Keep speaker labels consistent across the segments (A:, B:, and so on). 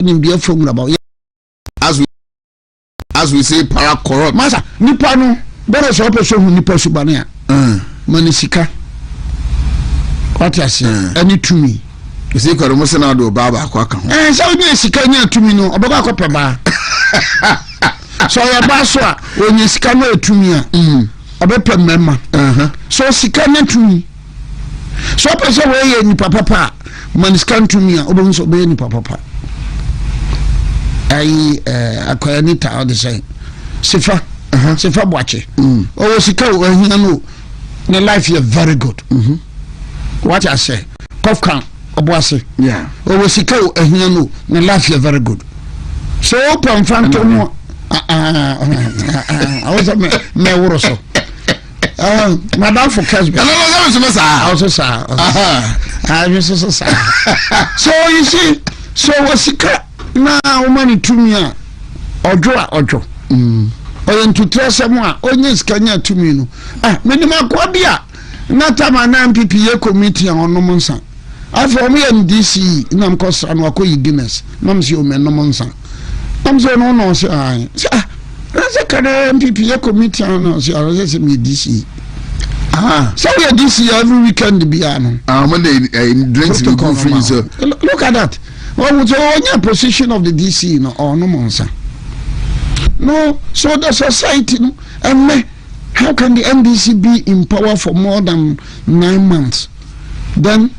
A: be a phone about
B: as we say para corrupt
A: masa nipa no bere so opeso hu nipa subania manisika what you say any to me
B: you see kwaro mo se na do baba akwa kan
A: so onye sika nya to me no oboga akwa peba so ya ba so a onye sika no atumi a obepe mema so sika na to me so opeso we ye nipa papa manisika to me a obon so be nipa papa ai akwaya ni ta de say sifa sifa boache o sika o hina no na life is very good what I say cough can oboase
B: yeah
A: o sika o hina no na life is very good so open phantom no I was me woro so madam for cash no I also say I just say so you see so o sika na woman tumi a ojo oyentu tresemu a onye skanya tumi no menima kwa bia na tama na MPP ye committee a onom nsa afọ me NDC na mkosa no akoyi Guinness na msi o menom nsa na msi no se na kana MPP ye committee no se ara se me DC so we DC every weekend bia no
B: when they drinks go go free so
A: look at that. What would your position of the DC no or no monsa? No, so the society no, and how can the NDC be in power for more than 9 months? Then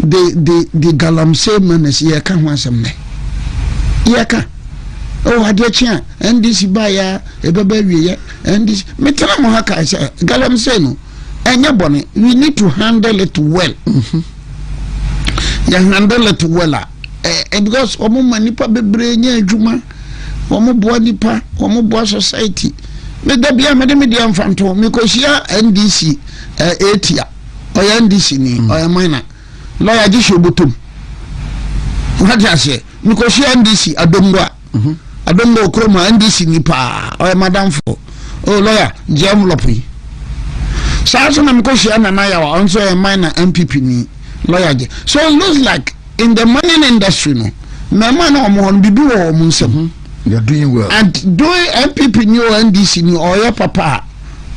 A: the galamsey menace yeka once me. Yeka. Oh, adiacha NDC baya ebebe wiye NDC metana mo haka say galamsey no enya bone we need to handle it well. You handle it well. Because omo manipa bebre nya adwuma omo boa nipa omo boa society me da bia me de media mfanto me kohia NDC etia oya NDC ni oya mina lawyer ji shobotom what I say me kohia NDC adombo okroma NDC ni pa oya madam for oh lawyer jam lopi so na me kohia na na ya wa onso oya mina MPP ni lawyer je so it looks like in the mining industry no mama na omo bibi wo omo nsem
B: you are doing well
A: and doing MPP new NDC new or your papa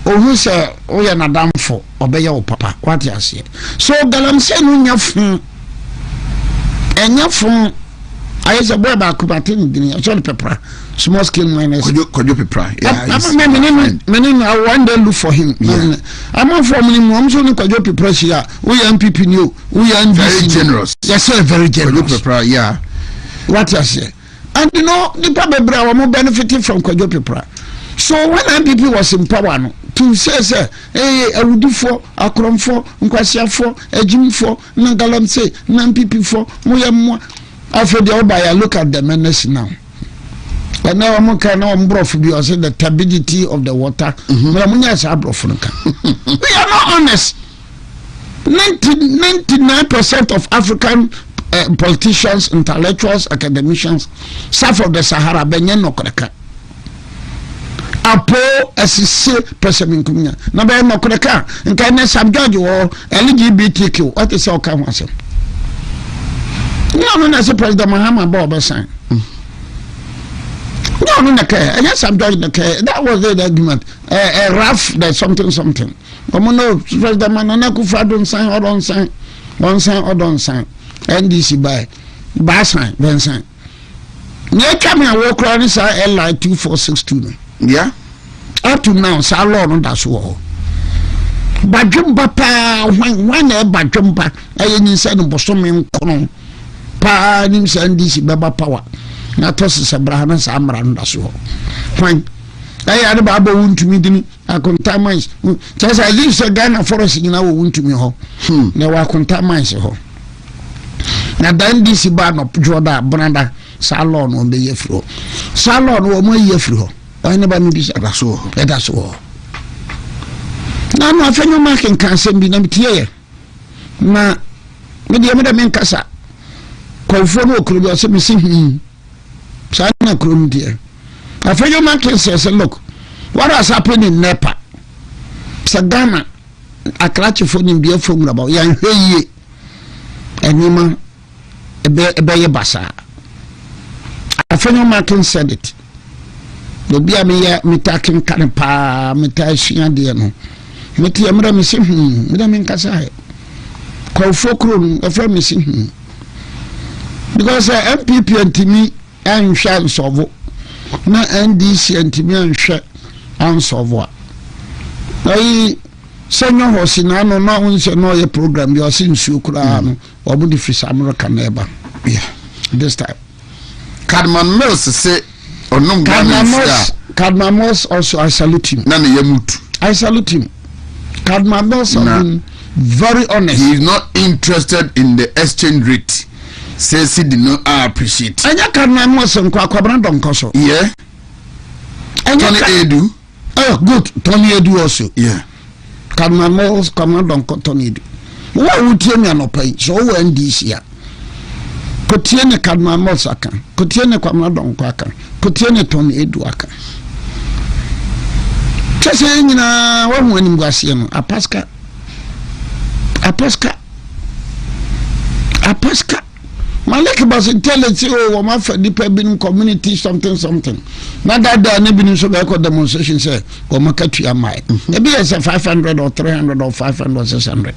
A: o hu say o ya nadamfo obeye wo papa what you say so galamse no nyafun enyafun ayese boy ba kubate ni dini so pepra small scale miners
B: kojo pepra yeah
A: meaning I one day look for him I'm not from him I'm so kojo pepra here we MPP new we are
B: very generous
A: yes sir very generous
B: kojo pepra yeah
A: what you say and you know the pepra we more benefiting from kojo pepra so when MPP was in power no to say awudifo akromfo nkwasiafo ejimfo na galamse na MPP fo moyammo after the obaya look at the menace now. And now I'm kind of because the turbidity of the water. We are not honest. 99% of African politicians, intellectuals, academicians, south of the Sahara, Benyan no Koreka. Apo SC President Kumia. Na be no Koreka. Nka na subjudge or LGBTQ. What is our council? No, no, President Mahama Bob sign. No, I guess I'm doing the care. That was the argument. A rough, there's something. No, President Mananaku don't sign or don't sign. One sign or don't sign. NDC by sign, then sign. Near coming and walk around this LI 2462. Yeah. Up to now, Salon, that's all. Bajumba pa, when a bajumba, I didn't send a Boston pa nim NDC baba power na toss Abraham Samra ndaso fine ade baba wuntumi dini akonta mines just as if say Ghana forest nyina wo wuntumi ho na wa akonta mines ho na NDC ba no joda branda salon on be yefro salon wo mo yefro ho ene ba mi bi so ho na no afenyo making cancel bi na mtie na me de men kasa Confirm okrobi ase me see sa na krom there afeyo market says look what has happened in Nepa Sagana akrachi for nim bia fom about yan hweye enima ebe ye basa Afenyo Martin said it. Obi a me taking kan pa me ta hia de no. Me tie mra me se me da me nkasa he. Kwa fokro afra me se because MPP antimi anhwa nsovo na NDC antimi anhwa ansovo. Ai senyo hosina no na unse no ye program bi osin nsuo kura no obu di free America na eba. Yeah, this time.
B: Cadman Mills say
A: Cadman Mills also I salute him.
B: Nana Yamutu.
A: I salute him. Cadman Mills has been very honest.
B: He is not interested in the exchange rate. Says he did not appreciate.
A: Anya Cadman Mills nkwa kwabran donkoso.
B: Yeah. Tony Edu.
A: Oh, good. Tony Edu also.
B: Yeah.
A: Cadman Mills kwabran donko Tony Edu. Wa wutie me anopai. So wo NDC ya. Kotiene Cadman Mills aka. Kotiene kwabran donko aka. Kotiene Tony Edu aka. Chese nyina wa hu anim gwase no. Apaska. Malek bas intelligence o ma fa dipa bin community something. Na dada na bin so be ko demonstration say ko makatu amai. E be say 500 or 300 or 500 or 600.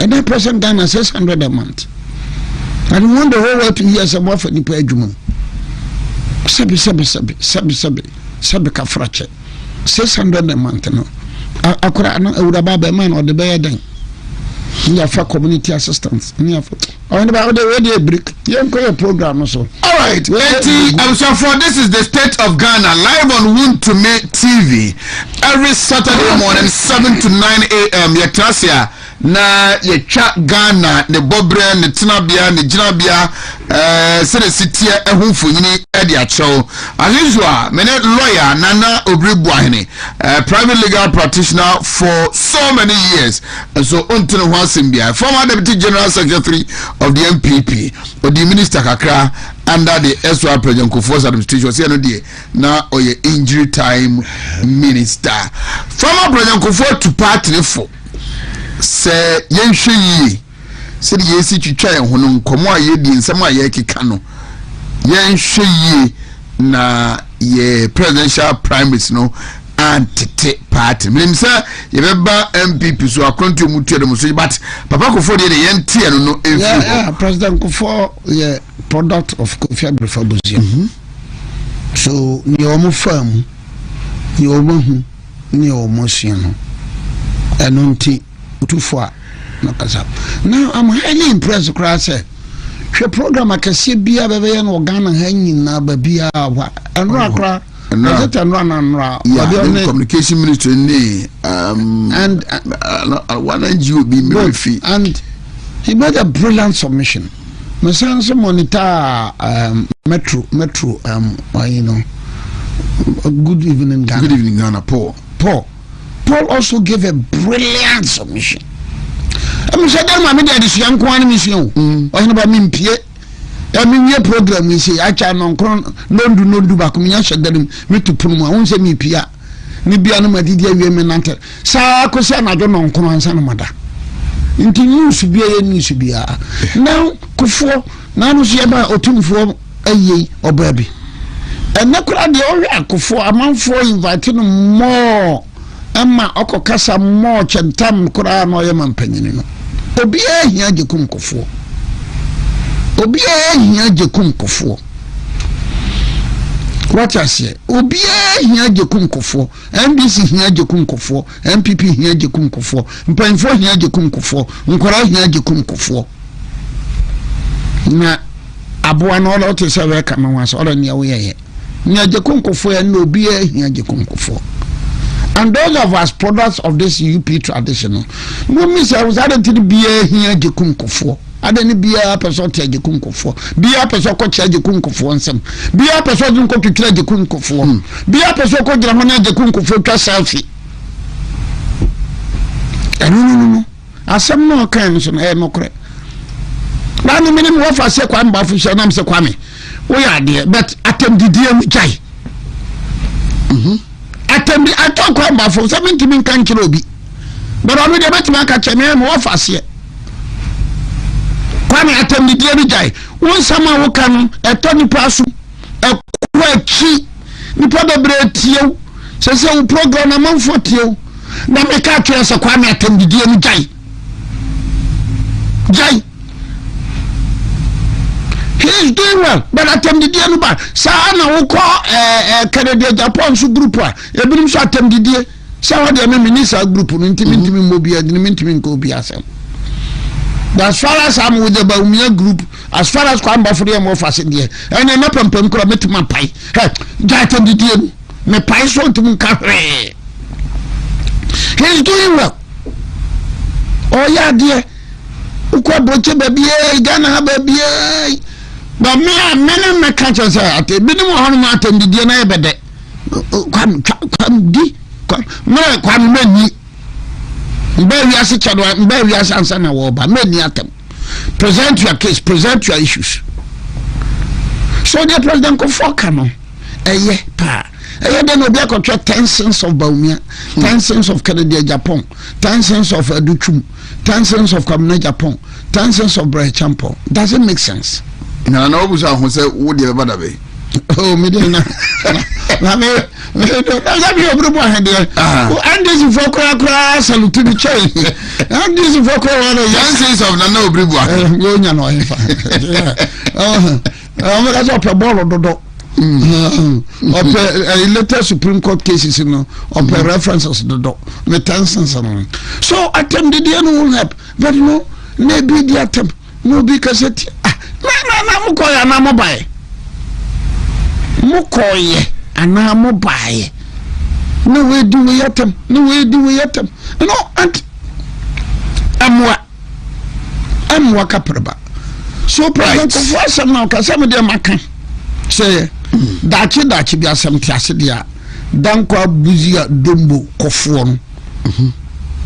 A: And that person Ghana 600 a month. And want the whole world to hear some of dipa adwuma. Sabi ka frache. 600 a month no. Akura no ewura ba be man or the be den. For community assistance. On about the radio brick. You program also.
B: All right. So for this is the state of Ghana live on Wound to Make TV every Saturday morning 7 to 9 a.m. Yetrasia na yecha Ghana ne bobre ne tinabia ne jinabia sene sitia ehunfonyini edi acho as usual many lawyer Nana Obiri Yeboah private legal practitioner for so many years and so until Simbia, former Deputy General Secretary of the MPP or the Minister Kakra under the SWA President Kufuor's administration was now or your injury time minister. Former President Kufuor to party for say Yenshi said yes, you try and Komo Yedi and some Kano Yenshi na ye presidential primaries no anti party. Meaning sir, you remember MPP so according to mutu demonstration, but Papa Kufuor the NT no.
A: Yeah, President Kufuor yeah product of Kofi Abdul. So ni omo firm, ni omo hu, ni omo siano. Enunti utufua no kasa. Now I'm highly impressed class. She program akase bia bebe no Ghana ha nyina ba bia wa. Enro akra
B: the communication ministry and one NGO be free.
A: And he made a brilliant submission. Mesanso monitor metro you know, good evening Ghana.
B: Good evening Ghana. Paul
A: also gave a brilliant submission. I'm saying that my media is young kwani mission o hina ba mimpie we program we say acha no ndu ba ko nya hyedarim metupunu mu won se mi pia ni bia no madidi awie me nante sa ko se na jo no nkron ansa no mada nti news bia ye news bia now Kufuor na no se ba otumfo ayi obabi ena kura de o hwe Kufuor amanfo invite no more ama okokasa more chentam kura no ye mampanyini no obi ahia je kum Kufuor obi ahia je kum Kufuor what I say obi ahia je kum Kufuor NDC hia je kum Kufuor MPP hia je kum Kufuor mpanfo hia je kum Kufuor nkora hia je kum Kufuor na aboa no lo te se we ka me wanso ora ne we ye ne je kum Kufuor ya no obi ahia je kum Kufuor. And those of us products of this UP traditional, no miss I was added to the beer here Jekum Kufuor. I didn't be a person to Jekum Kufuor. Be a person coach Jekum Kufuor and some. Be a person go to trade Jekum Kufuor. Be a person coach Ramona Jekum Kufuor to selfie. No. As some more kinds of no correct. Now, the minimum of a second Baffish and I'm so Kwame. We are dear, but attempt the dear Jai. Attempt I talk about for 17 country obi. But only the better make a cheme more fast here. Kwame attempt the dear Jai. One summer who can a Tony Pasu, a nipa bebre tie se wo program amanfo tie na me ka twa se kwa me atendidie mu jai he is doing well but atendidie no ba sa na wo ko Canada Japan su group a ebinim so atendidie sa wo de me minister group no ntimi mobia de ntimi nko bi asem. As far as I'm with the Bawumia group, as far as Kwamba for them of us in here, and I'm not from Pemco, met my pie. Hey, Jatan did you? My pie so to carry. He's doing well. Oh, yeah, dear. Ukwa boche baby, Ghana baby. But me, many my catchers at the minimum on Martin did you never de. Come, many. Very as a child, very as answer na woba. Many at them. Present your case, present your issues. So the president go for canon. Pa. Then will be a contract 10 cents of Bawumia, 10 cents of Canada Japan, 10 cents of Duchum, 10 cents of Kamina Japan, 10 cents of Bray Champo. Doesn't make sense.
B: No, I was who said, would you ever be?
A: Oh, me didn't. And this is for crass salute to the chain. And this is for
B: chances of Nana Obiri Yeboah.
A: That's up a ball of the dog. Later Supreme Court cases, of references to the dog. The 10 cents. So attempted the will help, but no, maybe the attempt, no, because it. Mukoye ana mobaye no we do we yatem no and amwa kapraba so president of us now ka some dem maka say dachi bi asem tiase dia dankwa buzia dombo kofo no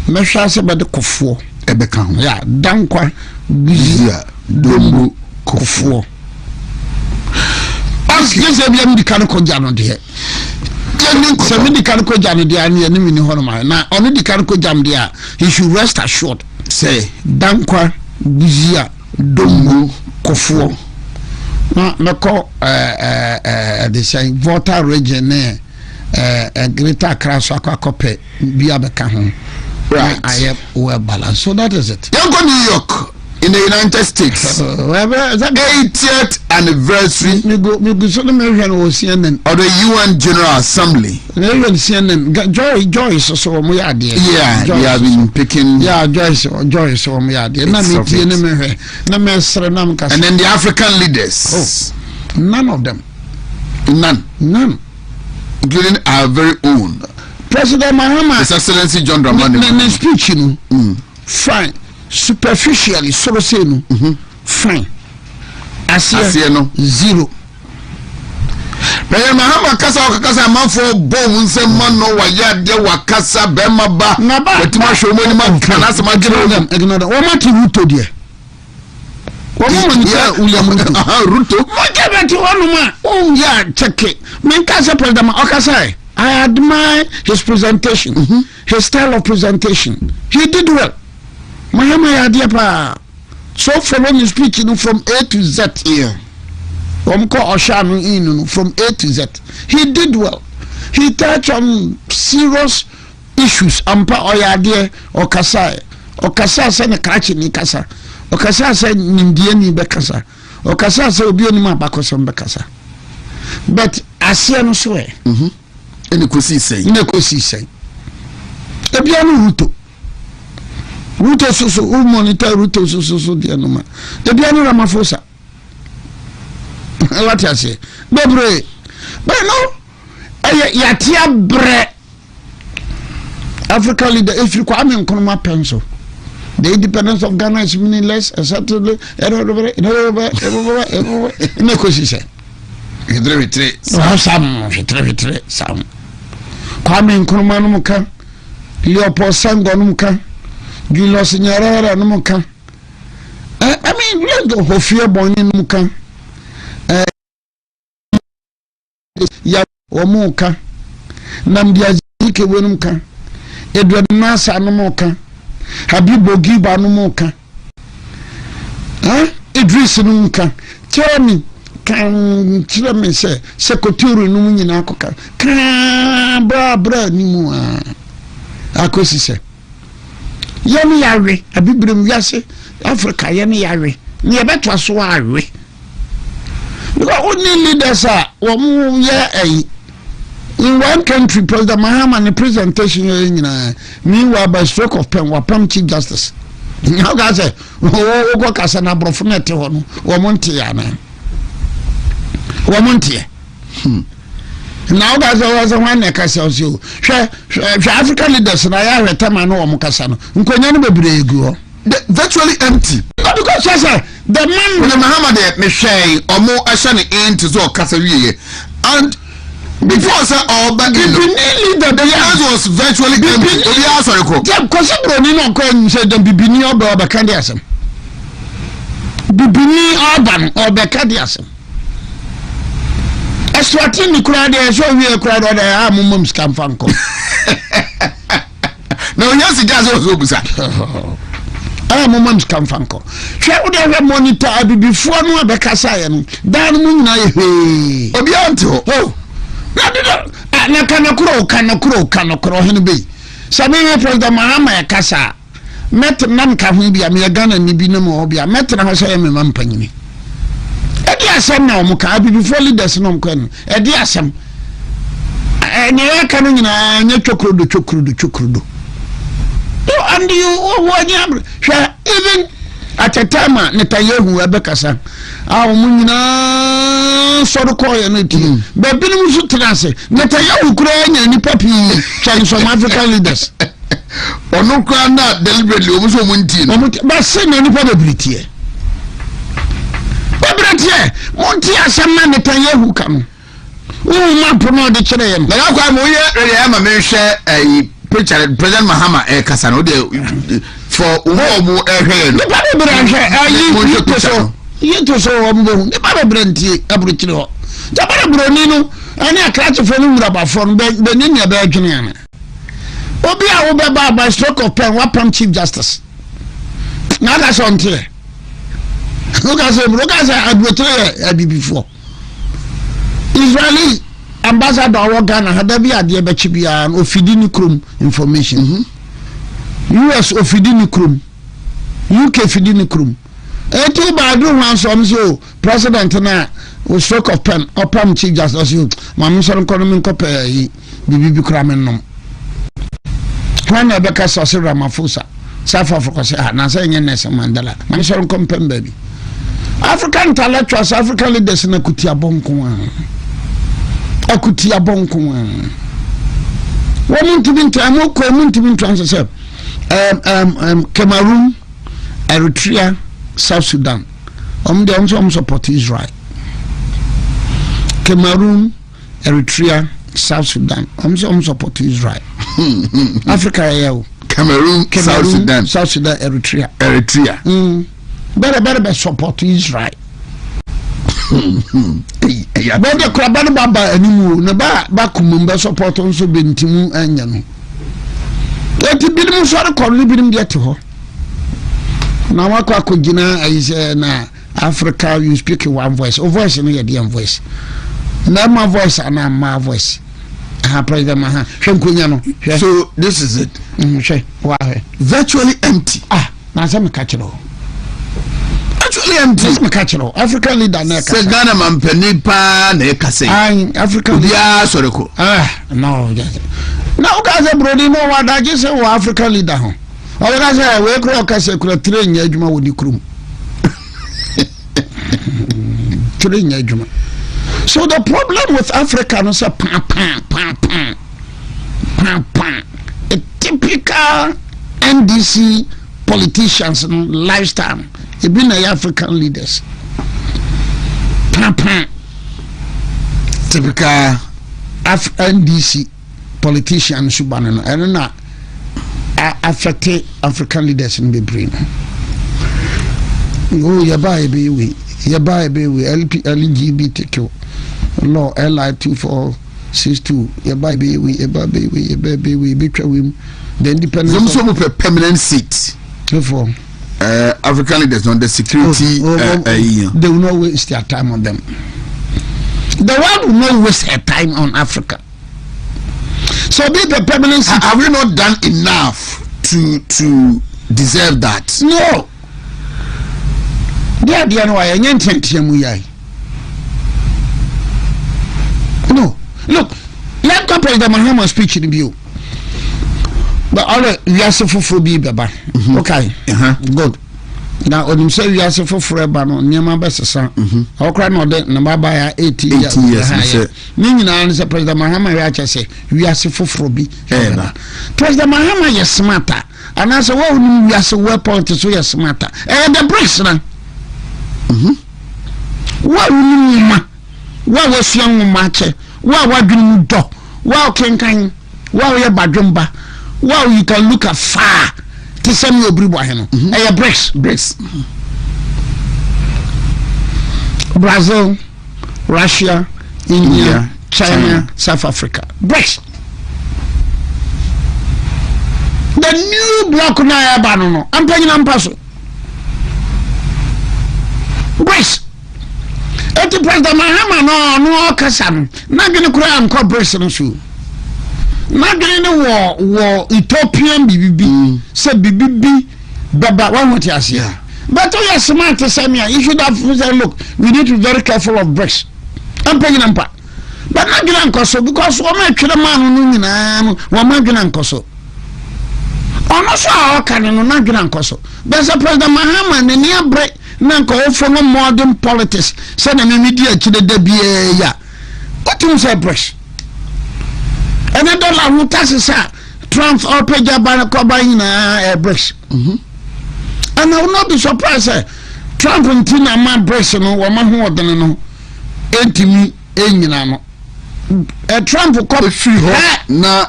A: mehwa se be de kofo ebeka ho ya dankwa buzia dombo kofo. Yes, I am the Kanako Jano dear. Seven the Kanako Jano dear, and the enemy Horma. Now, only the Kanako Jam dear, he should rest assured. Say, Dankwa, Buzia, Dongo, Kofo. Now, Mako, they say, Vota region, a greater crash, a cope, Biabaka. Right, I have well balanced. So that is it.
B: Young New York. In the United States, 80th anniversary of the UN General Assembly.
A: Joyce, so we are there.
B: Yeah, they have been picking.
A: Yeah, Joyce, so we are there. And
B: then the African leaders.
A: Oh, none of them.
B: None. Including our very own
A: President Mahama.
B: His Excellency John Dramani.
A: The speech, fine. Superficially, so say no. Fine. Asia no. Zero.
B: President Mahama kasa manfo bom nse man no wa ya de wa kasa be maba. Wetima show money man kana se ma gero them.
A: Ignore them. What matter Ruto there? What matter William Ruto? What matter one man? Oh yeah, check it. Men kasa President Okasai. I admire his presentation, his style of presentation. He did well. Mahama Yadiapa. So following his speech, from A to Z.
B: Yeah.
A: From A to Z. He did well. He touched on serious issues. Ampa Oyade Okasai. Okasa said a crachi ni kasa. Okasa said Nindiani Bekasa. Okasa said Obioni Bakosam Bekasa. But Asia no swear.
B: In the Kosi say.
A: Ebiano Ruto. Ruto so monitor Ruto so dia no ma. Ebiano Ramaphosa. What I say? Bebre. But no. Yatia bre. Africa leader if you come in Konoma pencil. The independence of Ghana is meaningless. Certainly, Sam. Kwame Nkrumah no muka, Leopold Senghor no muka, Julius Nyerere no muka. I mean, let go Hofia Boni no muka. Ya omuka. Namdi Azike we no muka. Edward Nasa no muka. Habibo Giba no muka. Idris no muka. Tell me, kan tire me se sekoturu no nyina akoka kan bra ni mu akosi se yemi yawe abibrem wiase Africa yemi yawe ni e beto aso awe because only leaders are wo ye in one country President Mahama and the presentation meanwhile by stroke of pen wapam Chief Justice how guys say go kasa na brofo na te ho no wo monte ya na wo monte now guys was one na kasa so hwe African leaders na ya hweta ma no wo kasa no nkonya no bebre egu ho
B: virtually empty
A: because say the man
B: when Mahama de me hwe omo ahye ne into so kasa wiye and before say all but the house was virtually empty. Sorry,
A: yeah, because Brony no come say the bibini oba kandi asem. Bibini urban oba kandi asem. Eswatini kura de so we kura do de amumum scam fanko.
B: No, yes, it does also busa.
A: Amumum scam fanko. Hwe wo de monitor abibifo no abekasa ye no. Dan mu nyina ye.
B: Obi anto.
A: Oh. Na kanokro hene be sabe President Mahama ya kasa met nam ka hu bia me Ghana ni bi nam ho bia met na ho so me mampanyini edi asem na omuka abibifo leaders no mkwan edi asem ne ya kan nyina nya chokrodo and you wanya even at a time Netanyahu abekasa munyina soro ko ye no ti be binu su trase Netanyahu kura nya ni papi chan some African leaders
B: onu kura na deliberately omo so munti no
A: ba se na ni pa bebritie monti asema Netanyahu kan ma promo de kire ye
B: na ya kwa mo ye ya ma me hwe President Mahama kasa no de for umo ehwe no
A: ba bebre yito so ombo ne ba brentie aburuchire ho ja ba broni no ani akrache fo no muraba fo no be ni ne ba adwene ana obi a wo be ba stroke of pen wapam Chief Justice na ga so ntie Look at aburuchire abibifo Israeli ambassador wa Ghana hada bi ade be chibia ofidi ni krom information US ofidi ni krom UK ofidi ni krom etu ba do wan so president na o stroke of pen opam Chief Justice you mam so nko no nko pe bibi kura men nom kwana be ka so Ramaphosa South Africa say na say nye Nelson Mandela mam so nko pem baby African intellectuals African leaders na kutia bonko akutia bonko woman to be time ko mun to be transfer Cameroon Eritrea South Sudan they also support Israel Cameroon Eritrea South Sudan also support Israel Africa yeah
B: Cameroon
A: South Sudan Eritrea better support Israel but the crabban baba anymore na ba kumumba support also bentimu anya no eti bidim so rekɔdo bidim de te ho na wakɔ akɔgina ayise na Africa you speak one voice o voice no yɛ the voice na ma voice ana ma voice President Mahama hwenkonya no
B: so this is it
A: wa
B: virtually empty
A: na say me ka kyerɛ
B: actually empty
A: me ka kyerɛ African leader na ka
B: say Ghana mampani pa na ka say
A: African
B: leader soreko
A: no now guys brody no wa da je say wa African leader ho o ga say we kro ka say kro train nya adwuma wodi krum train nya adwuma. So the problem with Africa is a typical NDC politicians lifestyle. It been African leaders. Typical NDC politicians and not affected African leaders in the brain. Oh, you buy baby, LGBTQ. Law LI 2462 ye baby we betray we the independence
B: some permanent seat
A: for
B: African leaders on the security
A: they will not waste their time on them. The world will not waste her time on Africa. So be the permanent.
B: Have we not done enough to deserve that?
A: No. They are the why no. Look, let go President Mahama speech in the view. But all we are so for be baba. Okay. Good. Now on say we are so for forever no nyama besesa. Okra no de na baba ya 80 years. Ni nyina say President Mahama we acha say we are so for be. President Mahama is smarter. And as a woman we are so well point so you smarter. The breaks na. What we ma. What was young match? What dream do? What can what we badumba? Wow, you can look afar to send me Obiri Yeboah. Breaks. Brazil, Russia, India, China, South Africa. Breaks. The new block na no. I'm paying on paso. Breaks. Eti President Mahama no kasam. Na gene kura am ko breaks no so. Madrid war Ethiopian BBB say BBB baba one what you say. But you are smart to say me. You should have said, look, we need to be very careful of breaks. I'm paying them back. But not getting coso because we make the man who we make getting coso. Almost all can not getting coso. There's a President Mahama and near break. Nanko for no modern politics. Send a media to the debut. Yeah, what you say breaks? And I don't know who tasks Trump or Pejabana Cobain breaks. And I will not be surprised. Trump and Tina man breaks no woman who than no 80 me a Trump will call free
B: na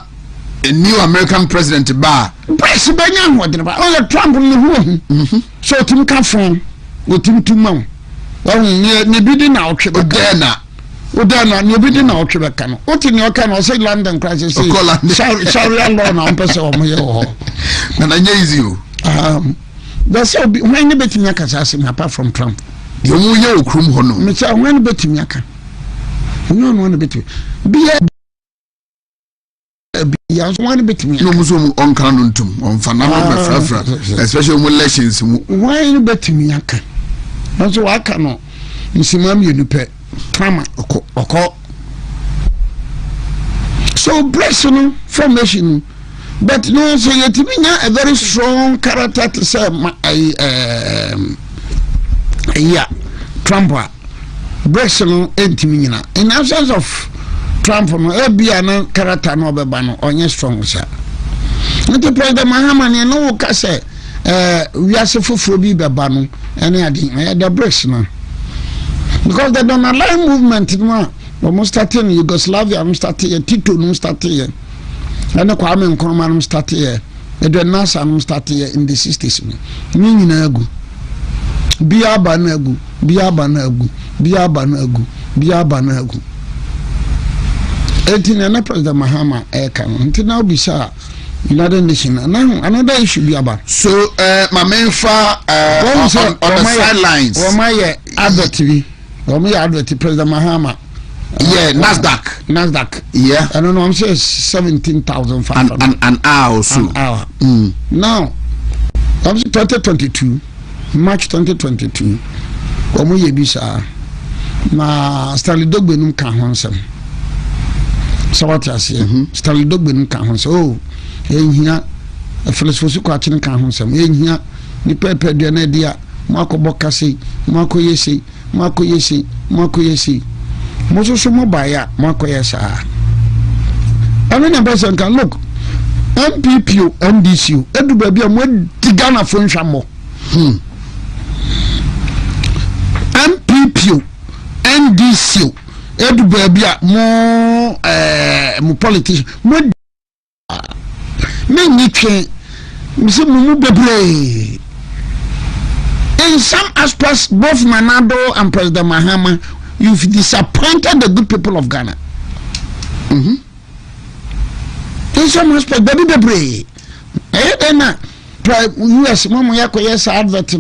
B: a new American president bar.
A: Breaks Benyan what the Trump in the room. So Tim come from with him to mount. Well, maybe now, Dana. Udana nobody na otwebeka no oti ne oka na say London crisis Sharia law na mpese omoye ho
B: na na easy o
A: that's how when you betimi aka say apart from Trump
B: the omoye okrum ho no
A: me say when betimi aka no betimi be ya when betimi
B: no muso on kan no ntum on fa na ma frafra especially elections
A: when betimi aka so aka no nsimam yenu pe Trama oko. So blessing formation, but no say it a very strong character to say Trump blessing intimina. In absence of Trump no be an character no be ban on strong sir. Not President Mahama no ka say we are so for be bano any adin the blessing. Because they don't allow movement no almost starting Yugoslavia I'm starting Tito no starting and the Kwame Nkrumah no starting the NASA no starting in the 60s me nyina agu bia ba na agu etin na President Mahama kan until now be sir United Nations now another issue be about
B: so my main on the sidelines
A: my advert President Mahama.
B: Yeah, Nasdaq. Yeah.
A: I don't know, I'm saying 17,500.
B: An hour or so.
A: An hour. Now, I'm saying 2022, March 2022, Omo Yebisa, na Stanley Dogbe num ka ho nsem. So what you say? Stanley Dogbe num ka ho nsem. Oh, ehia philosophy ko achi ka ho nsem. Ehia ni pepe de na dia, makobo kase, makoyesi. Mako yesi moso mo baya mako yesa amena person can look MPP NDC edu ba bia mo digana fo nhwamo MPP NDC edu ba bia mo politician mo me nitwe mse mu bebre. In some aspects, both Manado and President Mahama, you've disappointed the good people of Ghana. In some aspects, baby, baby. US, Mama Yako, yes, advert.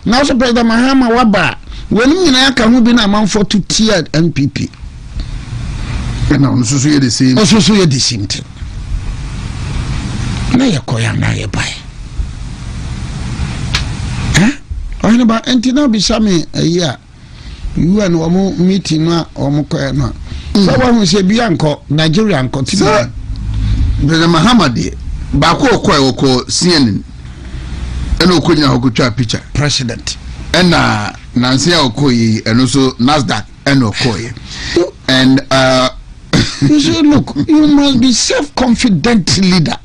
A: Now, President Mahama Waba, when you can be a man for to tier NPP.
B: And also so the same.
A: Also so the same thing. Na ye koya na ye buy. Oyin ba enti na bi same ayi you and omo meeting na omo koya na. So when we say bi anko Nigeria anko ti.
B: Sir, Brother Mahama de ba ko oko CNN. Eno ko nyina hokotwa picture
A: president.
B: Ena Nancy Okoye and also Nasdaq and Okoye. And
A: you say, look, you must be self-confident leader.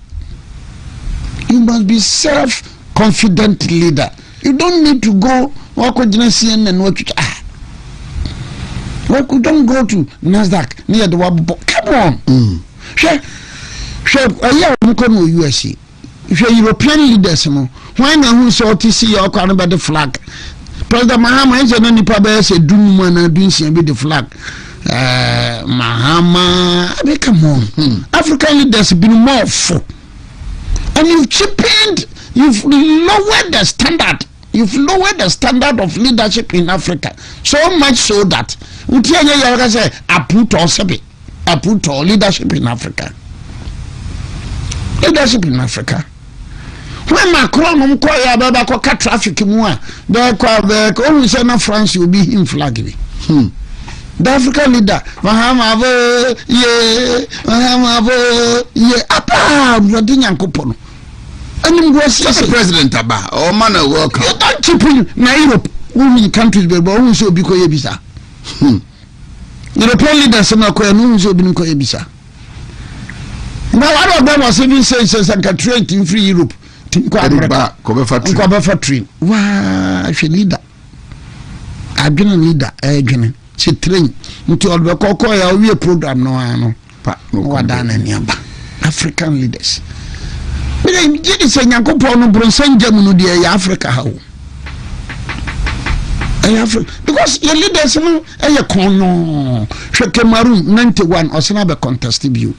A: You must be self-confident leader. You don't need to go walk with CNN and what you don't go to Nasdaq near the Wabo. Come on. USA. If you're European leaders, why not who saw to see your crown about the flag? President Mahama is an only say doom when I do see the flag. Mahama, come on. African leaders have been more full. And you've cheapened, you've lowered the standard. You've lowered the standard of leadership in Africa. So much so that I put all leadership in Africa. Leadership in Africa. When Macron cut traffic more, always say France will be him flagging. The African leader, Mahama,
B: just president Aba or man welcome.
A: You don't chip in Europe, women countries, but also because Yebisa. European leaders are not going to be Koyebisa. Now, one of them was even saying, I can trade in free Europe. Cover factory. Wow, she leader. I've been a leader, she train into all the cocoa, we a program no African leaders. But I did say Yankopono Bronson Germany, the Africa. How? Because your leaders know a corner, Shekemaru 91 or Sanabe contest view.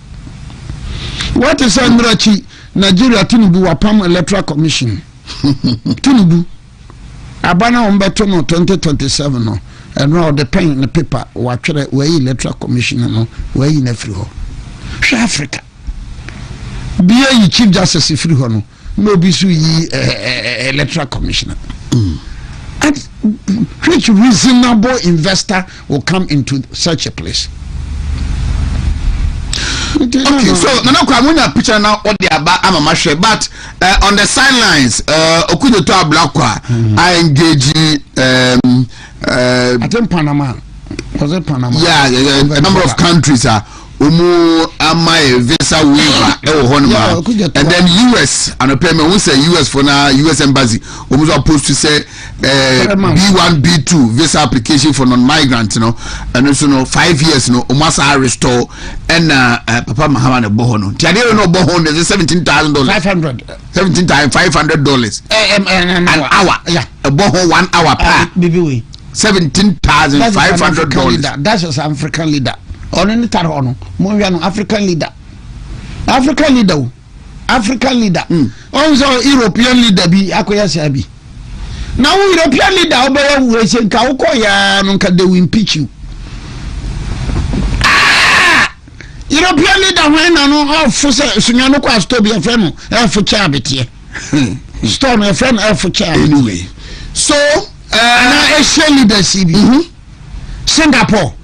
A: What is Andrachi? Nigeria Tinubu Wapam Electoral Commission. Tinubu Abana Umbeto no 2027 no. And now the pen in the paper watch where Electoral Commission no where in every ho. Africa. Be a Chief Justice if you no no be so Electoral Commissioner. And which reasonable investor will come into such a place? Okay,
B: so Nana Kwamunya picture now what they are I'm a mashe, but on the sidelines, Okudo to Ablakwa, I engage
A: I think Panama. Was it Panama?
B: Yeah, a number of countries are Umu Amai visa waiver and then US and a payment we say US for now US embassy we supposed to say B1 B2 visa application for non-migrants, you know, and also 5 years, you know, umasa restore and Papa Mahama ne bohono. Tiade no bohono is $17,000.
A: $500.
B: $17,500 an hour.
A: Yeah,
B: a boho 1 hour per.
A: Bibi
B: $17,500.
A: That's an African leader. On any tarono, Moviano African leader. African leader. Also European leader be Akoya Sabi. Now European leader obey we say Kaukoya nunca they will impeach you. European leader when I know how for Sunyano Quas to be a friend for charity. Storm a friend for charity.
B: Anyway. So
A: a shell leader CB. Singapore.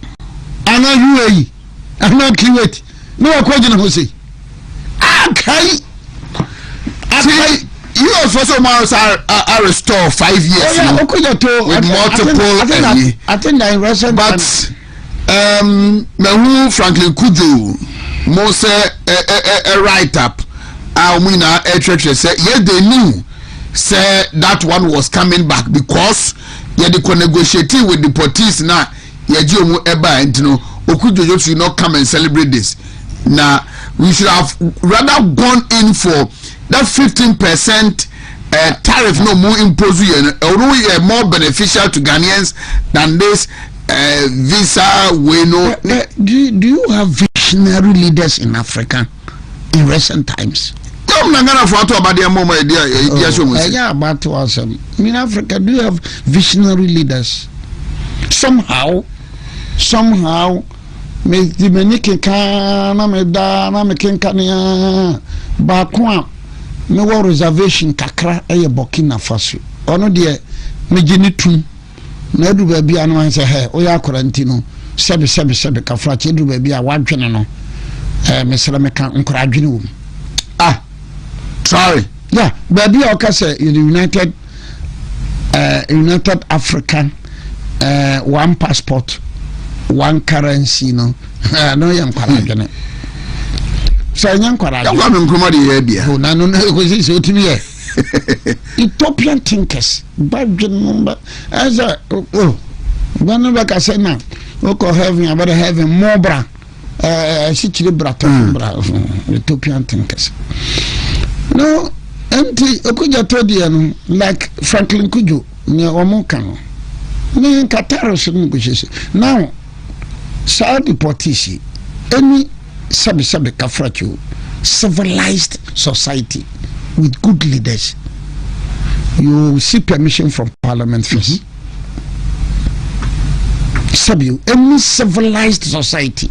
A: I'm not UAE. I'm not Kuwait. No question who say. Okay.
B: You also are restored 5 years with multiple.
A: I think I recent.
B: But Mehu Franklin Kujo Mose a write up. Almina a church said yes they knew say that one was coming back because they could negotiate with the police now. Yajomu eba and no Okujojo should not come and celebrate this. Now we should have rather gone in for that 15% tariff no more imposed more beneficial to Ghanaians than this visa we know.
A: Do you have visionary leaders in Africa in recent times?
B: Yeah,
A: but in Africa, do you have visionary leaders? somehow me di menike kana me da na me kenkania ba ko a me wo reservation kakra eye Burkina Faso ono de me gini tum na du ba bia no an se he o ya quarantine sebe kafra che du ba bia wadwene no me sele me kan nkora adwene wo
B: sorry
A: yeah ba bia o ka say United African one passport one currency no no yan kwara adwene so yan kwara adwene
B: ya kwa nkroma de ye bia
A: na no ko si otimi ye Ethiopian thinkers badwene as a when we ka say na we ko heaven more bra she chiri bra Ethiopian thinkers no anti okuja todi no like Franklin Kujo ne omonka no ne Qatar so no go now Saudi politician any sabi kafracho civilized society with good leaders you see permission from parliament first. Sabi any civilized society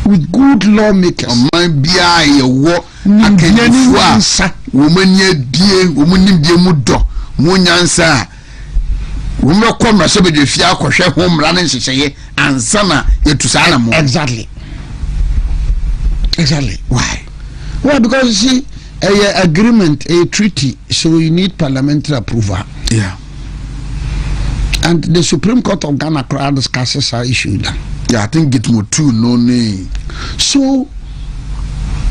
A: with good lawmakers
B: man bia ye wo akanifua wo manye die wo munim die mu do mo nyansa wo me komra se be de fia akohwe ho mra ne nhyehyeye ansa na yetusa na mo
A: exactly why because you see a agreement, a treaty, so you need parliamentary approval.
B: Yeah.
A: And the Supreme Court of Ghana crowd discusses our issue.
B: Yeah, I think it more too no name.
A: So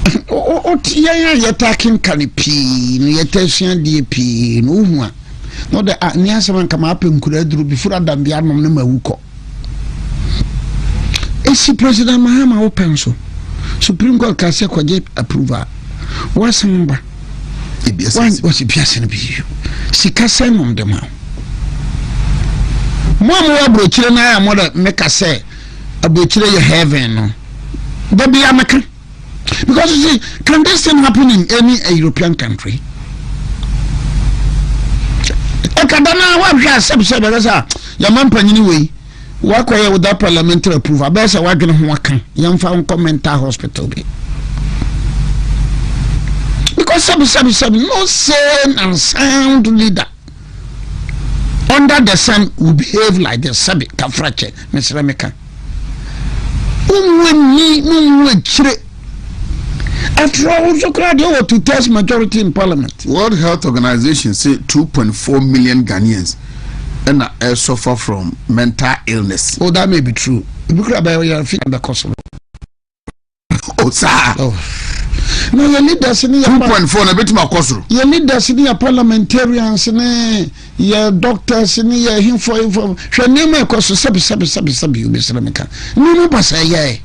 A: you're talking canipi, you're testing DP, no the Niasaman come up in Kuredru before than the Armam Wuko. Is President Mahama open so? Supreme Court can say approval. What's number? What's the person be you? She can send on the man. Mama, Brochina, I mother make a say a butcher heaven. Baby, I'm a because you see, can this thing happen in any European country? I can't know what you have your man anyway. Walk away without parliamentary approval. Best I walk in a walk. Young found commenter hospital. Because no sane and sound leader under the sun will behave like the Sabi Kafrache, Mr. Remeka. After all, also cried over to test majority in parliament.
B: World Health Organization say 2.4 million Ghanaians and suffer from mental illness.
A: Oh, that may be true. The cost of
B: oh, sir.
A: Oh. No, your leaders in
B: 2.4 na betima kosoro.
A: Your leaders in your parliamentarians in your doctors in your him for hwe name e koso sabi you Mr. Meka. No pasa ye.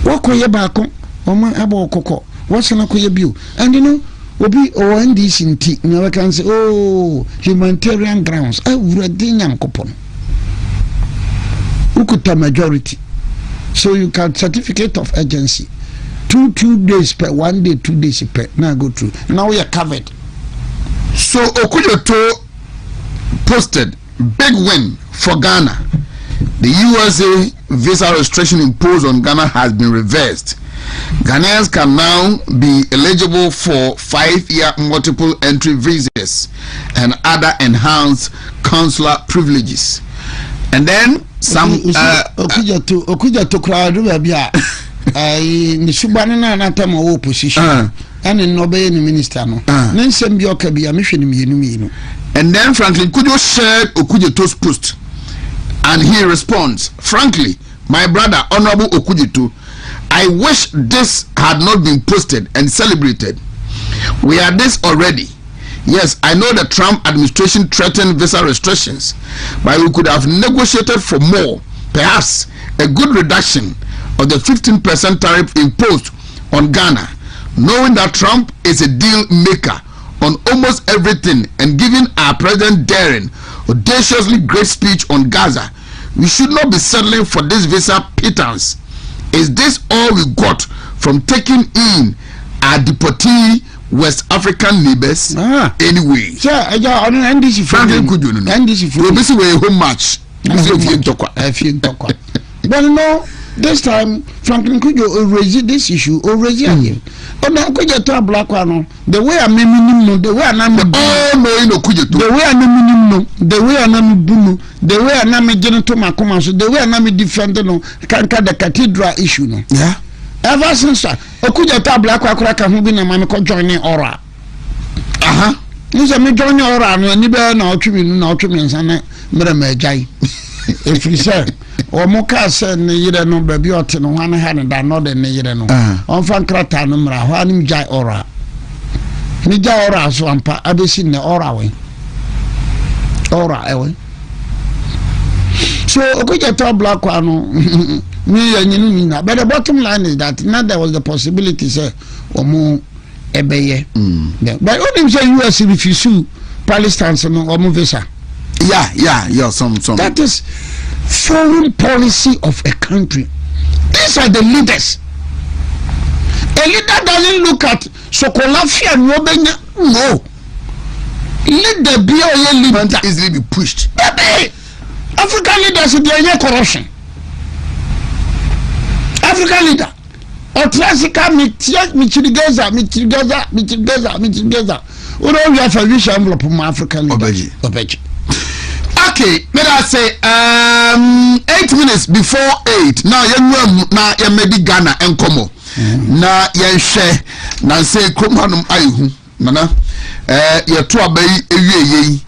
A: Wakoye baako oma abo okoko. What's na koye bio. And you know obi o NDC nti na we can say oh humanitarian grounds. Awurade nyankopon. Ukuta majority. So you can certificate of urgency. 2 days per 1 day 2 days per now go through now we are covered.
B: So Okujoto posted big win for Ghana. The USA visa restriction imposed on Ghana has been reversed. Ghanaians can now be eligible for 5-year multiple entry visas and other enhanced consular privileges. And then some
A: Okujoto crowd bia ni subane na anatama wo opposition and no be any minister no nsem bi okabia mehwe ni mienu.
B: And then Franklin Kujo shared Okujeto's post and he responds, frankly, my brother Honorable Okujeto, I wish this had not been posted and celebrated. We are this already. Yes, I know the Trump administration threatened visa restrictions, but we could have negotiated for more, perhaps a good reduction of the 15% tariff imposed on Ghana, knowing that Trump is a deal maker on almost everything and giving our president daring, audaciously great speech on Gaza. We should not be settling for this visa pittance. Is this all we got from taking in our deportee West African neighbors anyway.
A: Sir, NDC
B: Franklin Kujo no.
A: NDC
B: we be say home match.
A: But no, this time Franklin Kujo raised this issue already again. Now Kujo to black one. The way I minimum, the way I am the way I minimum, the way I am bunu, the way I am genital macomas, the way I am defending no can't the cathedral issue no.
B: Yeah.
A: Ever since Okuja to black one can who be na man joining aura. You say me joining aura no ni be na otwimi nsa mere majai. If you say or moka say ne yire no baby ote no wan ha ne da no de ne yire no on fan krata no mra ho anim jai ora ni jai ora so ampa abesi ne ora we so okuja to black one no me yanyinu na but the bottom line is that now there was the possibility say omo ebeye but onim say US refuse Palestine no omo visa.
B: Yeah, some.
A: That is foreign policy of a country. These are the leaders. A leader doesn't look at Sokolafia and Robenya. No. Leader be a leader.
B: Easily be pushed.
A: Baby, African leaders, they are corruption. African leader. Otrasika michigeza. We don't have a wish envelope from African leaders. Obeji.
B: Okay, let us say 8 minutes before 8. Now you made Ghana and Como. Na yen share na say Kromhanum aihu nana ye to abai ewieye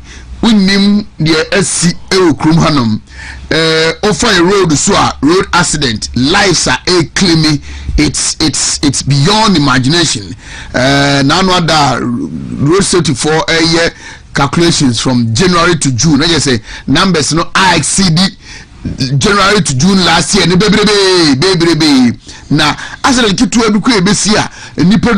B: unim de asi e Kromhanum over a road so road accident lives are claiming it's beyond imagination. Now no other road safety for a year calculations from January to June. I just say numbers no I exceed January to June last year. Baby. Na accident kitu eduku ebesia nipa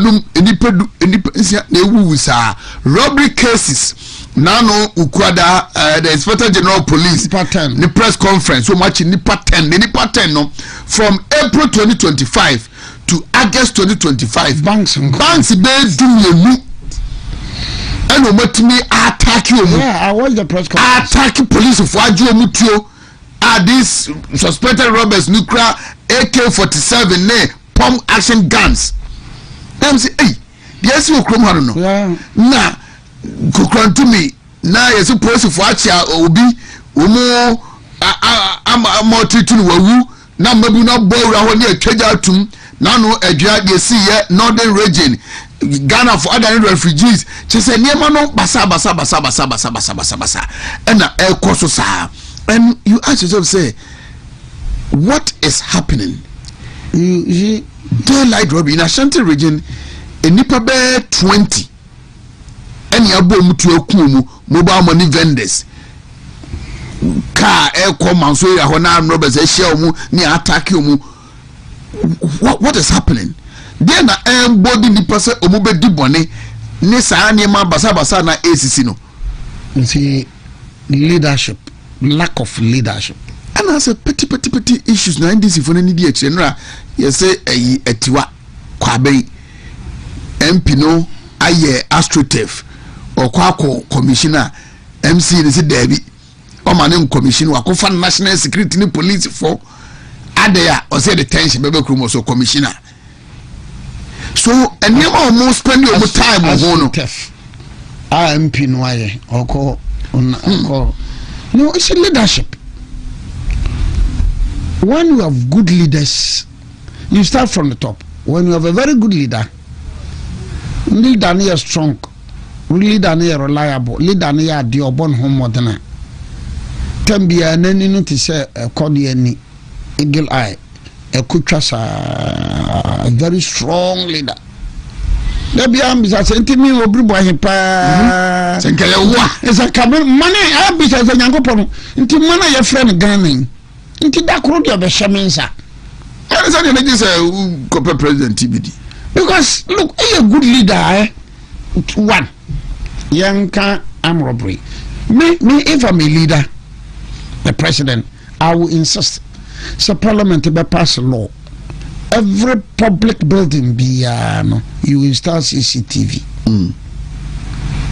B: na robbery cases. Nano ukwada the Inspector General Police the press conference so much nipa 10 no from April 2025 to August 2025 banks be do you and omatimi attack you.
A: Yeah, I watched the press conference.
B: Attack police of Waju Omutio these suspected robbers nuclear AK-47 ne pump action guns. Them say hey yes you krom hano no.
A: Yeah.
B: Na kukran to me na yes police of Achia obi omo amotitun wawu na mabu na boura ho ne atwaja atum na no adua de see northern region Ghana for other refugees. She said, "Niemano basa. And you ask yourself, say, what is happening? You daylight robbery in Ashanti region, in Nipa Bear 20. And you have to mobile money vendors. Car air command so ya hona robbers e share mu ni attack you. What is happening? Then body the person omube di bone ni saa niema basa na ACC no.
A: You see leadership, lack of leadership.
B: And as a petty issues na NDC for any di chenra you say etiwa kwabe MP no aye astroturf or kwako commissioner MC ni say Debbie o man commission wakofa national security ni police for adaya or say the tension bebe krumo so commissioner. So and you almost spend your time on no
A: MP no aye or no, it's a leadership. When you have good leaders, you start from the top. When you have a very good leader near strong, leader near reliable, leader near the urban home modern. Tembia nani no to say a cordiani eagle eye. A a very strong leader. There be ambitious. Enti me Obiri Yeboah. It's a cabin money. Ambitious and yango pon. Enti money your friend Ghana. Enti da kuro dia be shemensa.
B: What is that you say compare President TBD?
A: Because look, he a good leader. One, yanka arm robbery. Me if I'm a leader, the president, I will insist. So Parliament be pass a law. Every public building be you install CCTV.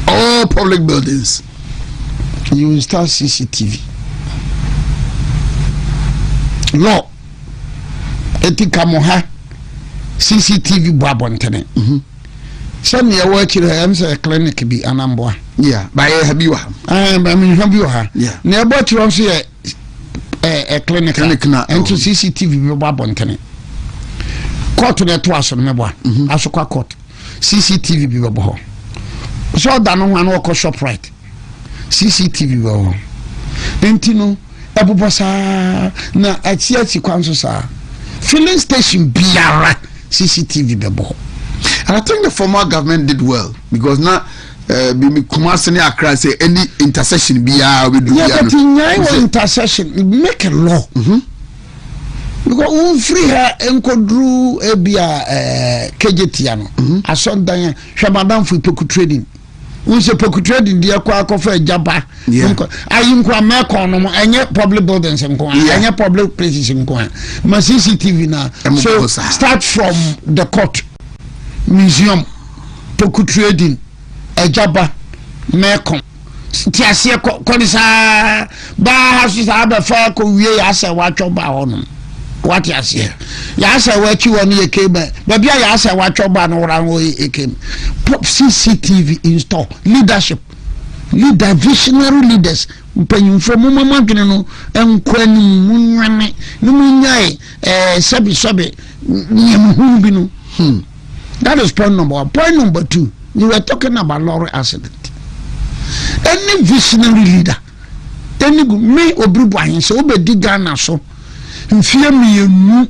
B: All public buildings.
A: You will install CCTV. Law. Etika moha. CCTV boabontene. Some near work in a clinic be an amboa.
B: Yeah, by a habiwa.
A: I mean, habiwa.
B: Yeah.
A: Near but you also a clinic now and to CCTV boabontene. Court to the twice on Meboa. Ashoka court. CCTV be boho. So that one walk shop right. CCTV boho. Entino, Abubosa, na atiati kwanso sa. Filling station biara CCTV be boho.
B: And I think the former government did well because now Kumasi Accra say any intersection be we do.
A: Yeah, but in intersection make a law. Because free her enkodru ebia KJT asondan hwamadam fu poku trading. Unse poku trading dia kwa akofa ejaba. Ayinkwa meko no enye public buildings nko enye public places nko ma CCTV na. So start from the court, museum, poku trading, ejaba, meko. Tiasie konisa ba hasu sa ba fa ko wie ya se wa choba hono. What you say? Ya say what you want ye came. But ya say what you ban or came. CCTV install leadership. Leader visionary leaders. When from mama no and kwani no munyai sabi nyamhubinu. That is point number 1. Point number 2. You were talking about lorry accident. Any visionary leader, any me Obiri Yeboah so obedi Ghana so. Mfie mienu